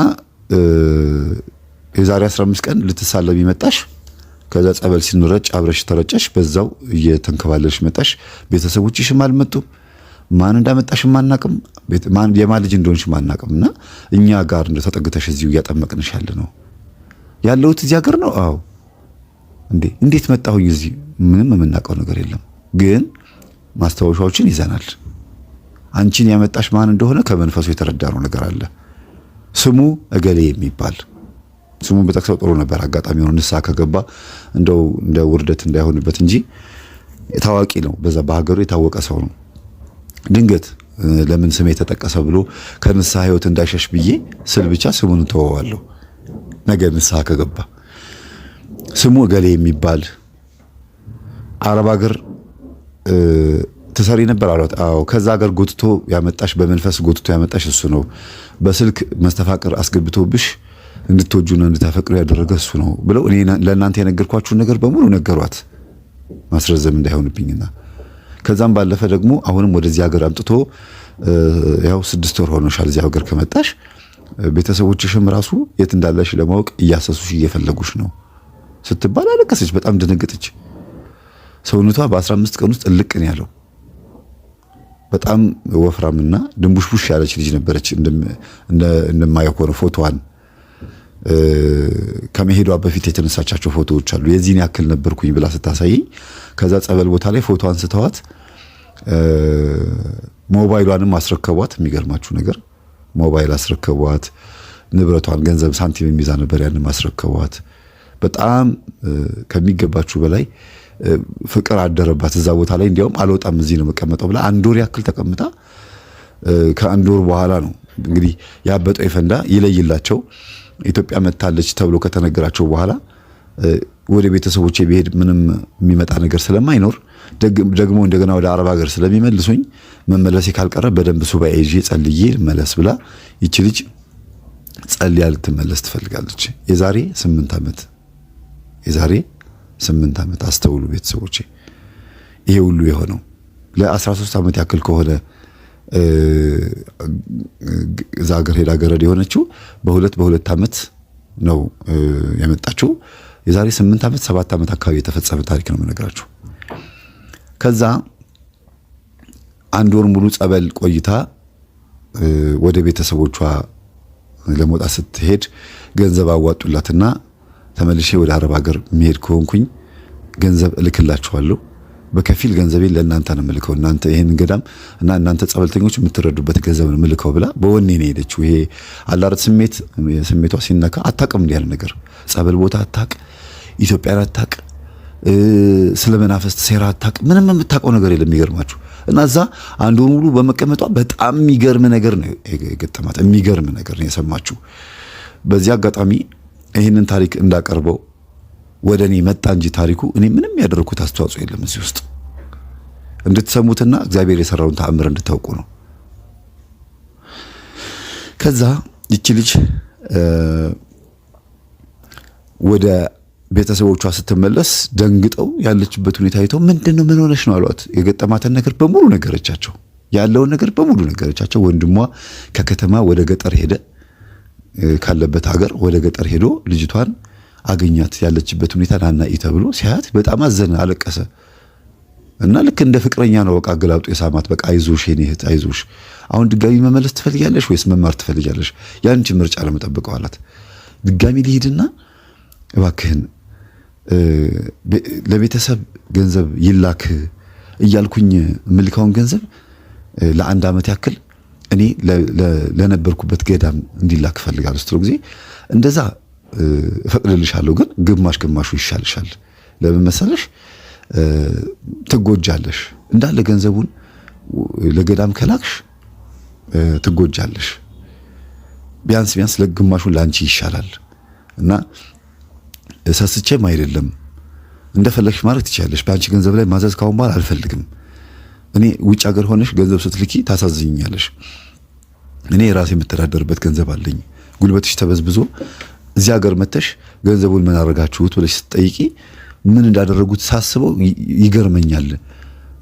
የዛሬ 15 ቀን ልትሳለም ይመጣሽ። ከዛ ጸበል ሲንረጭ አብረሽ ተረጨሽ። በዛው እየተንከባለልሽ መጣሽ። ቤተሰቦችሽም አልመጡም። ማን እንዳመጣሽ ማናቅም፣ የማን ልጅ እንደሆንሽ ማናቅምና እኛ ጋር ተጠግተሽ እዚሁ እያጠመቅንሽ ያለ ነው። ያለሁት እዚህ ሀገር ነው። አዎ እንዴ እንዴት መጣሁኝ እዚህ? ምንም የምናውቀው ነገር የለም፣ ግን ማስታወሻዎችን ይዘናል። አንቺን ያመጣሽ ማን እንደሆነ ከመንፈሱ የተረዳነው ነገር አለ። ስሙ እገሌ የሚባል ስሙን በጠቅሰው ጥሩ ነበር። አጋጣሚ ሆኖ ንስሐ ከገባ እንደው እንደ ውርደት እንዳይሆንበት እንጂ ታዋቂ ነው፣ በዛ በሀገሩ የታወቀ ሰው ነው። ድንገት ለምን ስሜ ተጠቀሰ ብሎ ከንስሐ ህይወት እንዳይሸሽ ብዬ ስል ብቻ ስሙን ተወዋለሁ። ነገ ንስሐ ከገባ ስሙ እገሌ የሚባል አረብ ሀገር ትሰሪ ነበር አሏት። አዎ ከዛ ሀገር ጎትቶ ያመጣሽ በመንፈስ ጎትቶ ያመጣሽ እሱ ነው። በስልክ መስተፋቅር አስገብቶብሽ እንድትወጁና እንድታፈቅሩ ያደረገ እሱ ነው ብለው እኔ ለእናንተ የነገርኳችሁ ነገር በሙሉ ነገሯት፣ ማስረዘም እንዳይሆንብኝና ከዛም ባለፈ ደግሞ አሁንም ወደዚህ ሀገር አምጥቶ ያው 6 ወር ሆኖሻል እዚህ ሀገር ከመጣሽ ቤተሰቦችሽም ራሱ የት እንዳለሽ ለማወቅ እያሰሱሽ እየፈለጉሽ ነው ስትባል አለቀሰች። በጣም ደነገጠች። ሰውነቷ በ15 ቀን ውስጥ እልቅ ነው ያለው። በጣም ወፍራምና ድንቡሽቡሽ ያለች ልጅ ነበረች። እንደማየው ከሆነ ፎቶዋን ከመሄዷ በፊት የተነሳቻቸው ፎቶዎች አሉ። የዚህን ያክል ነበርኩኝ ብላ ስታሳየኝ ከዛ ጸበል ቦታ ላይ ፎቶ አንስተዋት ሞባይሏንም አስረከቧት። የሚገርማችሁ ነገር ሞባይል አስረከቧት። ንብረቷን ገንዘብ ሳንቲም የሚይዛ ነበር፣ ያንን አስረከቧት። በጣም ከሚገባችሁ በላይ ፍቅር አደረባት እዛ ቦታ ላይ። እንዲያውም አልወጣም እዚህ ነው መቀመጠው ብላ 1 ወር ያክል ተቀምጣ ከ1 ወር በኋላ ነው እንግዲህ ያበጠው ይፈንዳ ይለይላቸው ኢትዮጵያ መታለች ተብሎ ከተነገራቸው በኋላ ወደ ቤተሰቦቼ ብሄድ ምንም የሚመጣ ነገር ስለማይኖር ደግሞ እንደገና ወደ አረብ ሀገር ስለሚመልሱኝ መመለሴ ካልቀረ በደንብ ሱባኤ ይዤ ጸልዬ መለስ ብላ ይቺ ልጅ ጸልያ ልትመለስ ትፈልጋለች። የዛሬ 8 ዓመት አስተውሉ ቤተሰቦቼ። ይሄ ሁሉ የሆነው ለ13 ዓመት ያክል ከሆነ እዛ ሀገር ሄዳ ገረድ የሆነችው በሁለት ዓመት ነው የመጣችው። የዛሬ 8 ዓመት 7 ዓመት አካባቢ የተፈጸመ ታሪክ ነው የምነግራችሁ። ከዛ 1 ወር ሙሉ ጸበል ቆይታ ወደ ቤተሰቦቿ ለመውጣት ስትሄድ ገንዘብ አዋጡላትና ተመልሼ ወደ አረብ ሀገር መሄድ ከሆንኩኝ ገንዘብ እልክላችኋለሁ፣ በከፊል ገንዘቤን ለእናንተ ነው የምልከው፣ እናንተ ይሄን ገዳም እና እናንተ ጸበልተኞች የምትረዱበት ገንዘብ ነው የምልከው ብላ በወኔ ነው ሄደችው። ይሄ አላረት ስሜቷ ሲነካ አታውቅም እንዲህ ያለ ነገር። ጸበል ቦታ አታውቅ፣ ኢትዮጵያን አታውቅ፣ ስለ መናፍስት ሴራ አታውቅ፣ ምንም የምታውቀው ነገር የለም። የሚገርማችሁ እና እዛ 1 ወር ሙሉ በመቀመጧ በጣም የሚገርም ነገር ነው የገጠማት፣ የሚገርም ነገር ነው የሰማችሁ። በዚህ አጋጣሚ ይህንን ታሪክ እንዳቀርበው ወደ እኔ መጣ እንጂ ታሪኩ እኔ ምንም ያደረኩት አስተዋጽኦ የለም እዚህ ውስጥ። እንድትሰሙትና እግዚአብሔር የሰራውን ተአምር እንድታውቁ ነው። ከዛ ይቺ ልጅ ወደ ቤተሰቦቿ ስትመለስ ደንግጠው ያለችበት ሁኔታ አይተው ምንድነው ምን ሆነሽ ነው አሏት። የገጠማትን ነገር በሙሉ ነገረቻቸው፣ ያለውን ነገር በሙሉ ነገረቻቸው። ወንድሟ ከከተማ ወደ ገጠር ሄደ፣ ካለበት ሀገር ወደ ገጠር ሄዶ ልጅቷን አገኛት። ያለችበት ሁኔታ ናና ተብሎ ሲያያት በጣም አዘነ፣ አለቀሰ እና ልክ እንደ ፍቅረኛ ነው በቃ አገላብጦ የሳማት። በቃ አይዞሽ የኔ እህት አይዞሽ፣ አሁን ድጋሚ መመለስ ትፈልጊያለሽ ወይስ መማር ትፈልጊያለሽ? ያንቺ ምርጫ ለመጠበቀው አላት። ድጋሚ ልሂድና እባክህን ለቤተሰብ ገንዘብ ይላክ እያልኩኝ ምልካውን ገንዘብ ለ1 ዓመት ያክል እኔ ለነበርኩበት ገዳም እንዲላክ ፈልጋለሁ ስትለው ጊዜ እንደዛ እፈቅድልሻለሁ፣ ግን ግማሹ ይሻልሻል። ለምን መሰለሽ? ትጎጃለሽ። እንዳለ ገንዘቡን ለገዳም ከላክሽ ትጎጃለሽ። ቢያንስ ለግማሹን ላንቺ ይሻላል እና ሰስቼም አይደለም እንደፈለግሽ ማድረግ ትችያለሽ። በአንቺ ገንዘብ ላይ ማዘዝ ካሁን በኋላ አልፈልግም። እኔ ውጭ ሀገር ሆነሽ ገንዘብ ስትልኪ ታሳዝኛለሽ። እኔ የራሴ የምተዳደርበት ገንዘብ አለኝ። ጉልበትሽ ተበዝብዞ እዚህ ሀገር መተሽ ገንዘቡን ምን አደረጋችሁት ብለሽ ስትጠይቂ ምን እንዳደረጉት ሳስበው ይገርመኛል።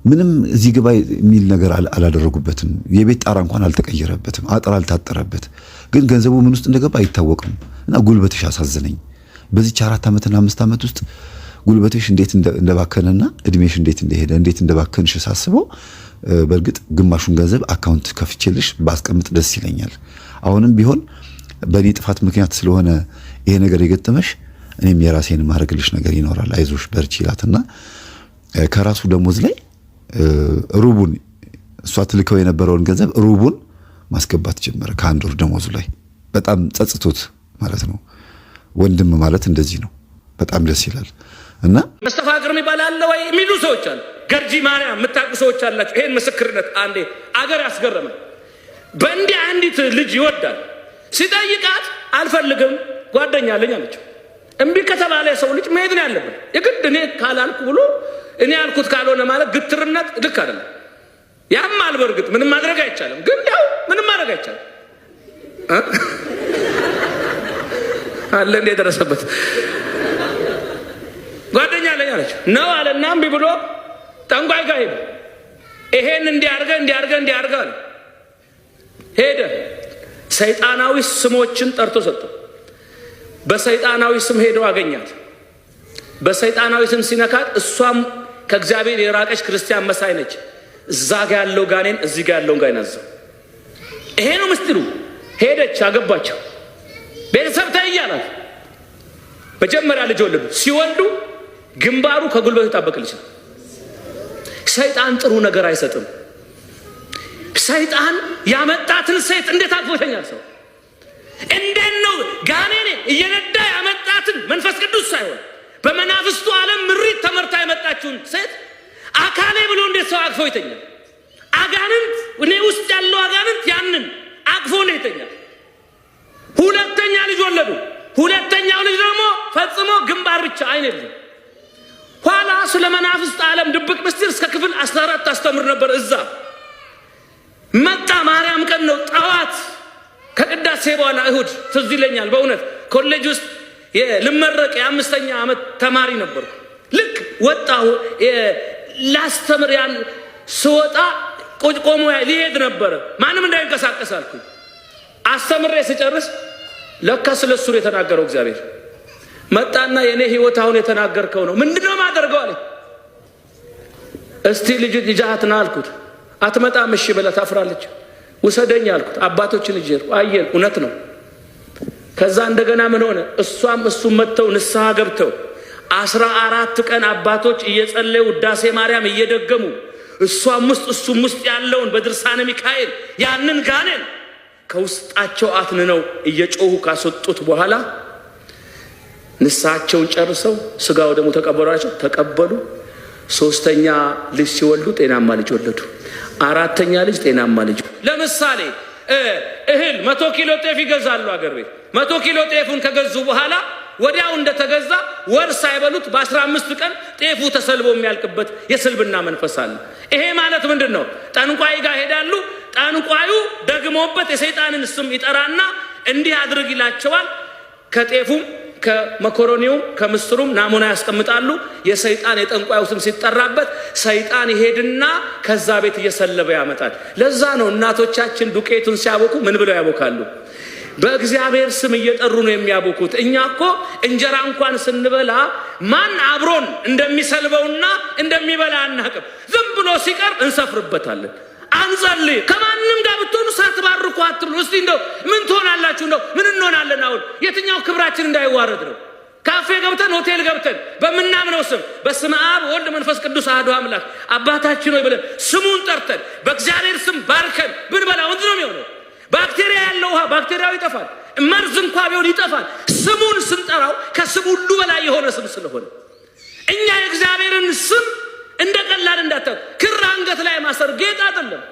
ምንም እዚህ ግባ የሚል ነገር አላደረጉበትም። የቤት ጣራ እንኳን አልተቀየረበትም፣ አጥር አልታጠረበት። ግን ገንዘቡ ምን ውስጥ እንደገባ አይታወቅም እና ጉልበትሽ አሳዘነኝ። በዚህ 4 ዓመትና 5 ዓመት ውስጥ ጉልበትሽ እንዴት እንደባከነና እድሜሽ እንዴት እንደሄደ እንዴት እንደባከንሽ ሳስበው በእርግጥ ግማሹን ገንዘብ አካውንት ከፍቼልሽ ባስቀምጥ ደስ ይለኛል። አሁንም ቢሆን በእኔ ጥፋት ምክንያት ስለሆነ ይሄ ነገር የገጠመሽ እኔም የራሴን ማድረግልሽ ነገር ይኖራል፣ አይዞሽ በርቺ ይላትና ከራሱ ደሞዝ ላይ እሷ ትልከው የነበረውን ገንዘብ ሩቡን ማስገባት ጀመረ ከ1 ወር ደሞዙ ላይ። በጣም ጸጽቶት ማለት ነው። ወንድም ማለት እንደዚህ ነው። በጣም ደስ ይላል። እና መስተፋቅር የሚባል አለ ወይ የሚሉ ሰዎች አሉ። ገርጂ ማርያም የምታውቁ ሰዎች አላችሁ። ይሄን ምስክርነት አንዴ አገር ያስገረመ በእንዲህ አንዲት ልጅ ይወዳል ሲጠይቃት አልፈልግም ጓደኛ አለኝ አለችው። እምቢ ከተባለ ሰው ልጅ መሄድ ነው ያለበት። የግድ እኔ ካላልኩ ብሎ እኔ ያልኩት ካልሆነ ማለት ግትርነት ልክ አይደለም። ያማል በርግጥ ምንም ማድረግ አይቻልም። ግን ያው ምንም ማድረግ አይቻልም አለ እንደ ደረሰበት ጓደኛ አለኝ አለችው ነው አለና እምቢ ብሎ ጠንቋይ ጋር ሄደ። ይሄን እንዲያርገ አለ። ሄደ። ሰይጣናዊ ስሞችን ጠርቶ ሰጠው። በሰይጣናዊ ስም ሄደው አገኛት። በሰይጣናዊ ስም ሲነካት እሷም ከእግዚአብሔር የራቀች ክርስቲያን መሳይ ነች። እዛ ጋ ያለው ጋኔን እዚህ ጋ ያለውን ጋኔን አዘው። ይሄ ነው ምስጢሩ። ሄደች፣ አገባቸው። ቤተሰብ ተይያላት። መጀመሪያ ልጅ ወለዱ። ሲወልዱ ግንባሩ ከጉልበቱ ይጣበቅልሽ። ሰይጣን ጥሩ ነገር አይሰጥም። ሰይጣን ያመጣትን ሴት እንዴት አጥፎተኛል ሰው እንዴት ነው ጋኔን እየነዳ ያመጣትን መንፈስ ቅዱስ ሳይሆን በመናፍስቱ ዓለም ምሪት ተመርታ ያመጣችውን ሴት አካሌ ብሎ እንዴት ሰው አቅፎ ይተኛል? አጋንንት እኔ ውስጥ ያለው አጋንንት ያንን አቅፎ ነው ይተኛል። ሁለተኛ ልጅ ወለዱ። ሁለተኛው ልጅ ደግሞ ፈጽሞ ግንባር ብቻ አይነለም። ኋላ ስለ መናፍስት ዓለም ድብቅ ምስጢር እስከ ክፍል 14 አስተምር ነበር። እዛ መጣ። ማርያም ቀን ነው ጠዋት ከቅዳሴ በኋላ እሁድ ትዝ ይለኛል። በእውነት ኮሌጅ ውስጥ ልመረቅ የ5ኛ ዓመት ተማሪ ነበርኩ። ልክ ወጣሁ ላስተምር ያን ስወጣ ቆሞ ሊሄድ ነበረ። ማንም እንዳይንቀሳቀስ አልኩኝ። አስተምሬ ስጨርስ ለካ ስለሱ የተናገረው እግዚአብሔር መጣና የኔ ህይወት አሁን የተናገርከው ነው። ምንድነው ማደርገው አለ። እስቲ ልጅህና አልኩት። አትመጣም። እሺ ብላ ታፍራለች። ውሰደኝ አልኩት። አባቶችን ልጅ አየን። እውነት ነው። ከዛ እንደገና ምን ሆነ? እሷም እሱም መተው ንስሐ ገብተው 14 ቀን አባቶች እየጸለዩ ውዳሴ ማርያም እየደገሙ እሷም ውስጥ እሱም ውስጥ ያለውን በድርሳነ ሚካኤል ያንን ጋኔን ከውስጣቸው አትንነው እየጮሁ ካስወጡት በኋላ ንስሐቸውን ጨርሰው ስጋው ደግሞ ተቀበሉ። 3ኛ ልጅ ሲወልዱ ጤናማ ልጅ ወለዱ። 4ኛ ልጅ ጤናማ ልጅ። ለምሳሌ እህል 100 ኪሎ ጤፍ ይገዛሉ አገር ቤት። 100 ኪሎ ጤፉን ከገዙ በኋላ ወዲያው እንደተገዛ ወር ሳይበሉት በ15 ቀን ጤፉ ተሰልቦ የሚያልቅበት የስልብና መንፈስ አለ። ይሄ ማለት ምንድነው? ጠንቋይ ጋር ሄዳሉ። ጠንቋዩ ደግሞበት የሰይጣንን ስም ይጠራና እንዲህ አድርግ ይላቸዋል። ከጤፉም ከመኮሮኒውም ከምስሩም ናሙና ያስቀምጣሉ። የሰይጣን የጠንቋዩ ስም ሲጠራበት ሰይጣን ይሄድና ከዛ ቤት እየሰለበ ያመጣል። ለዛ ነው እናቶቻችን ዱቄቱን ሲያቦኩ ምን ብለው ያቦካሉ? በእግዚአብሔር ስም እየጠሩ ነው የሚያቦኩት። እኛ እኮ እንጀራ እንኳን ስንበላ ማን አብሮን እንደሚሰልበውና እንደሚበላ አናውቅም። ዝም ብሎ ሲቀር እንሰፍርበታለን። አንጸልይ። ከማንም ጋር ብትሆኑ ሳትባርኩ አትብሉ። እስቲ እንደው ምን ትሆናላችሁ? እንደው ምን እንሆናለን? አሁን የትኛው ክብራችን እንዳይዋረድ ነው? ካፌ ገብተን ሆቴል ገብተን በመናምነው ስም በስመ አብ ወልድ መንፈስ ቅዱስ አሐዱ አምላክ አባታችን ሆይ ብለን ስሙን ጠርተን በእግዚአብሔር ስም ባርከን ብንበላ ወንድ ነው የሚሆነው። ባክቴሪያ ያለው ውሃ ባክቴሪያው ይጠፋል። መርዝ እንኳን ቢሆን ይጠፋል። ስሙን ስንጠራው ከስም ሁሉ በላይ የሆነ ስም ስለሆነ እኛ የእግዚአብሔርን ስም እንደ ቀላል እንዳታው። ክር አንገት ላይ ማሰር ጌጥ አይደለም።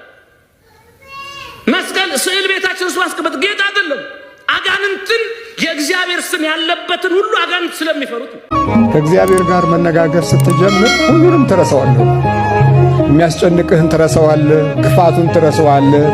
መስቀል ስዕል ቤታችን ውስጥ ማስቀመጥ ጌጥ አይደለም። አጋንንትን የእግዚአብሔር ስም ያለበትን ሁሉ አጋንንት ስለሚፈሩት ከእግዚአብሔር ጋር መነጋገር ስትጀምር ሁሉንም ትረሳዋለህ። የሚያስጨንቅህን ትረሳዋለህ። ክፋቱን ትረሳዋለህ።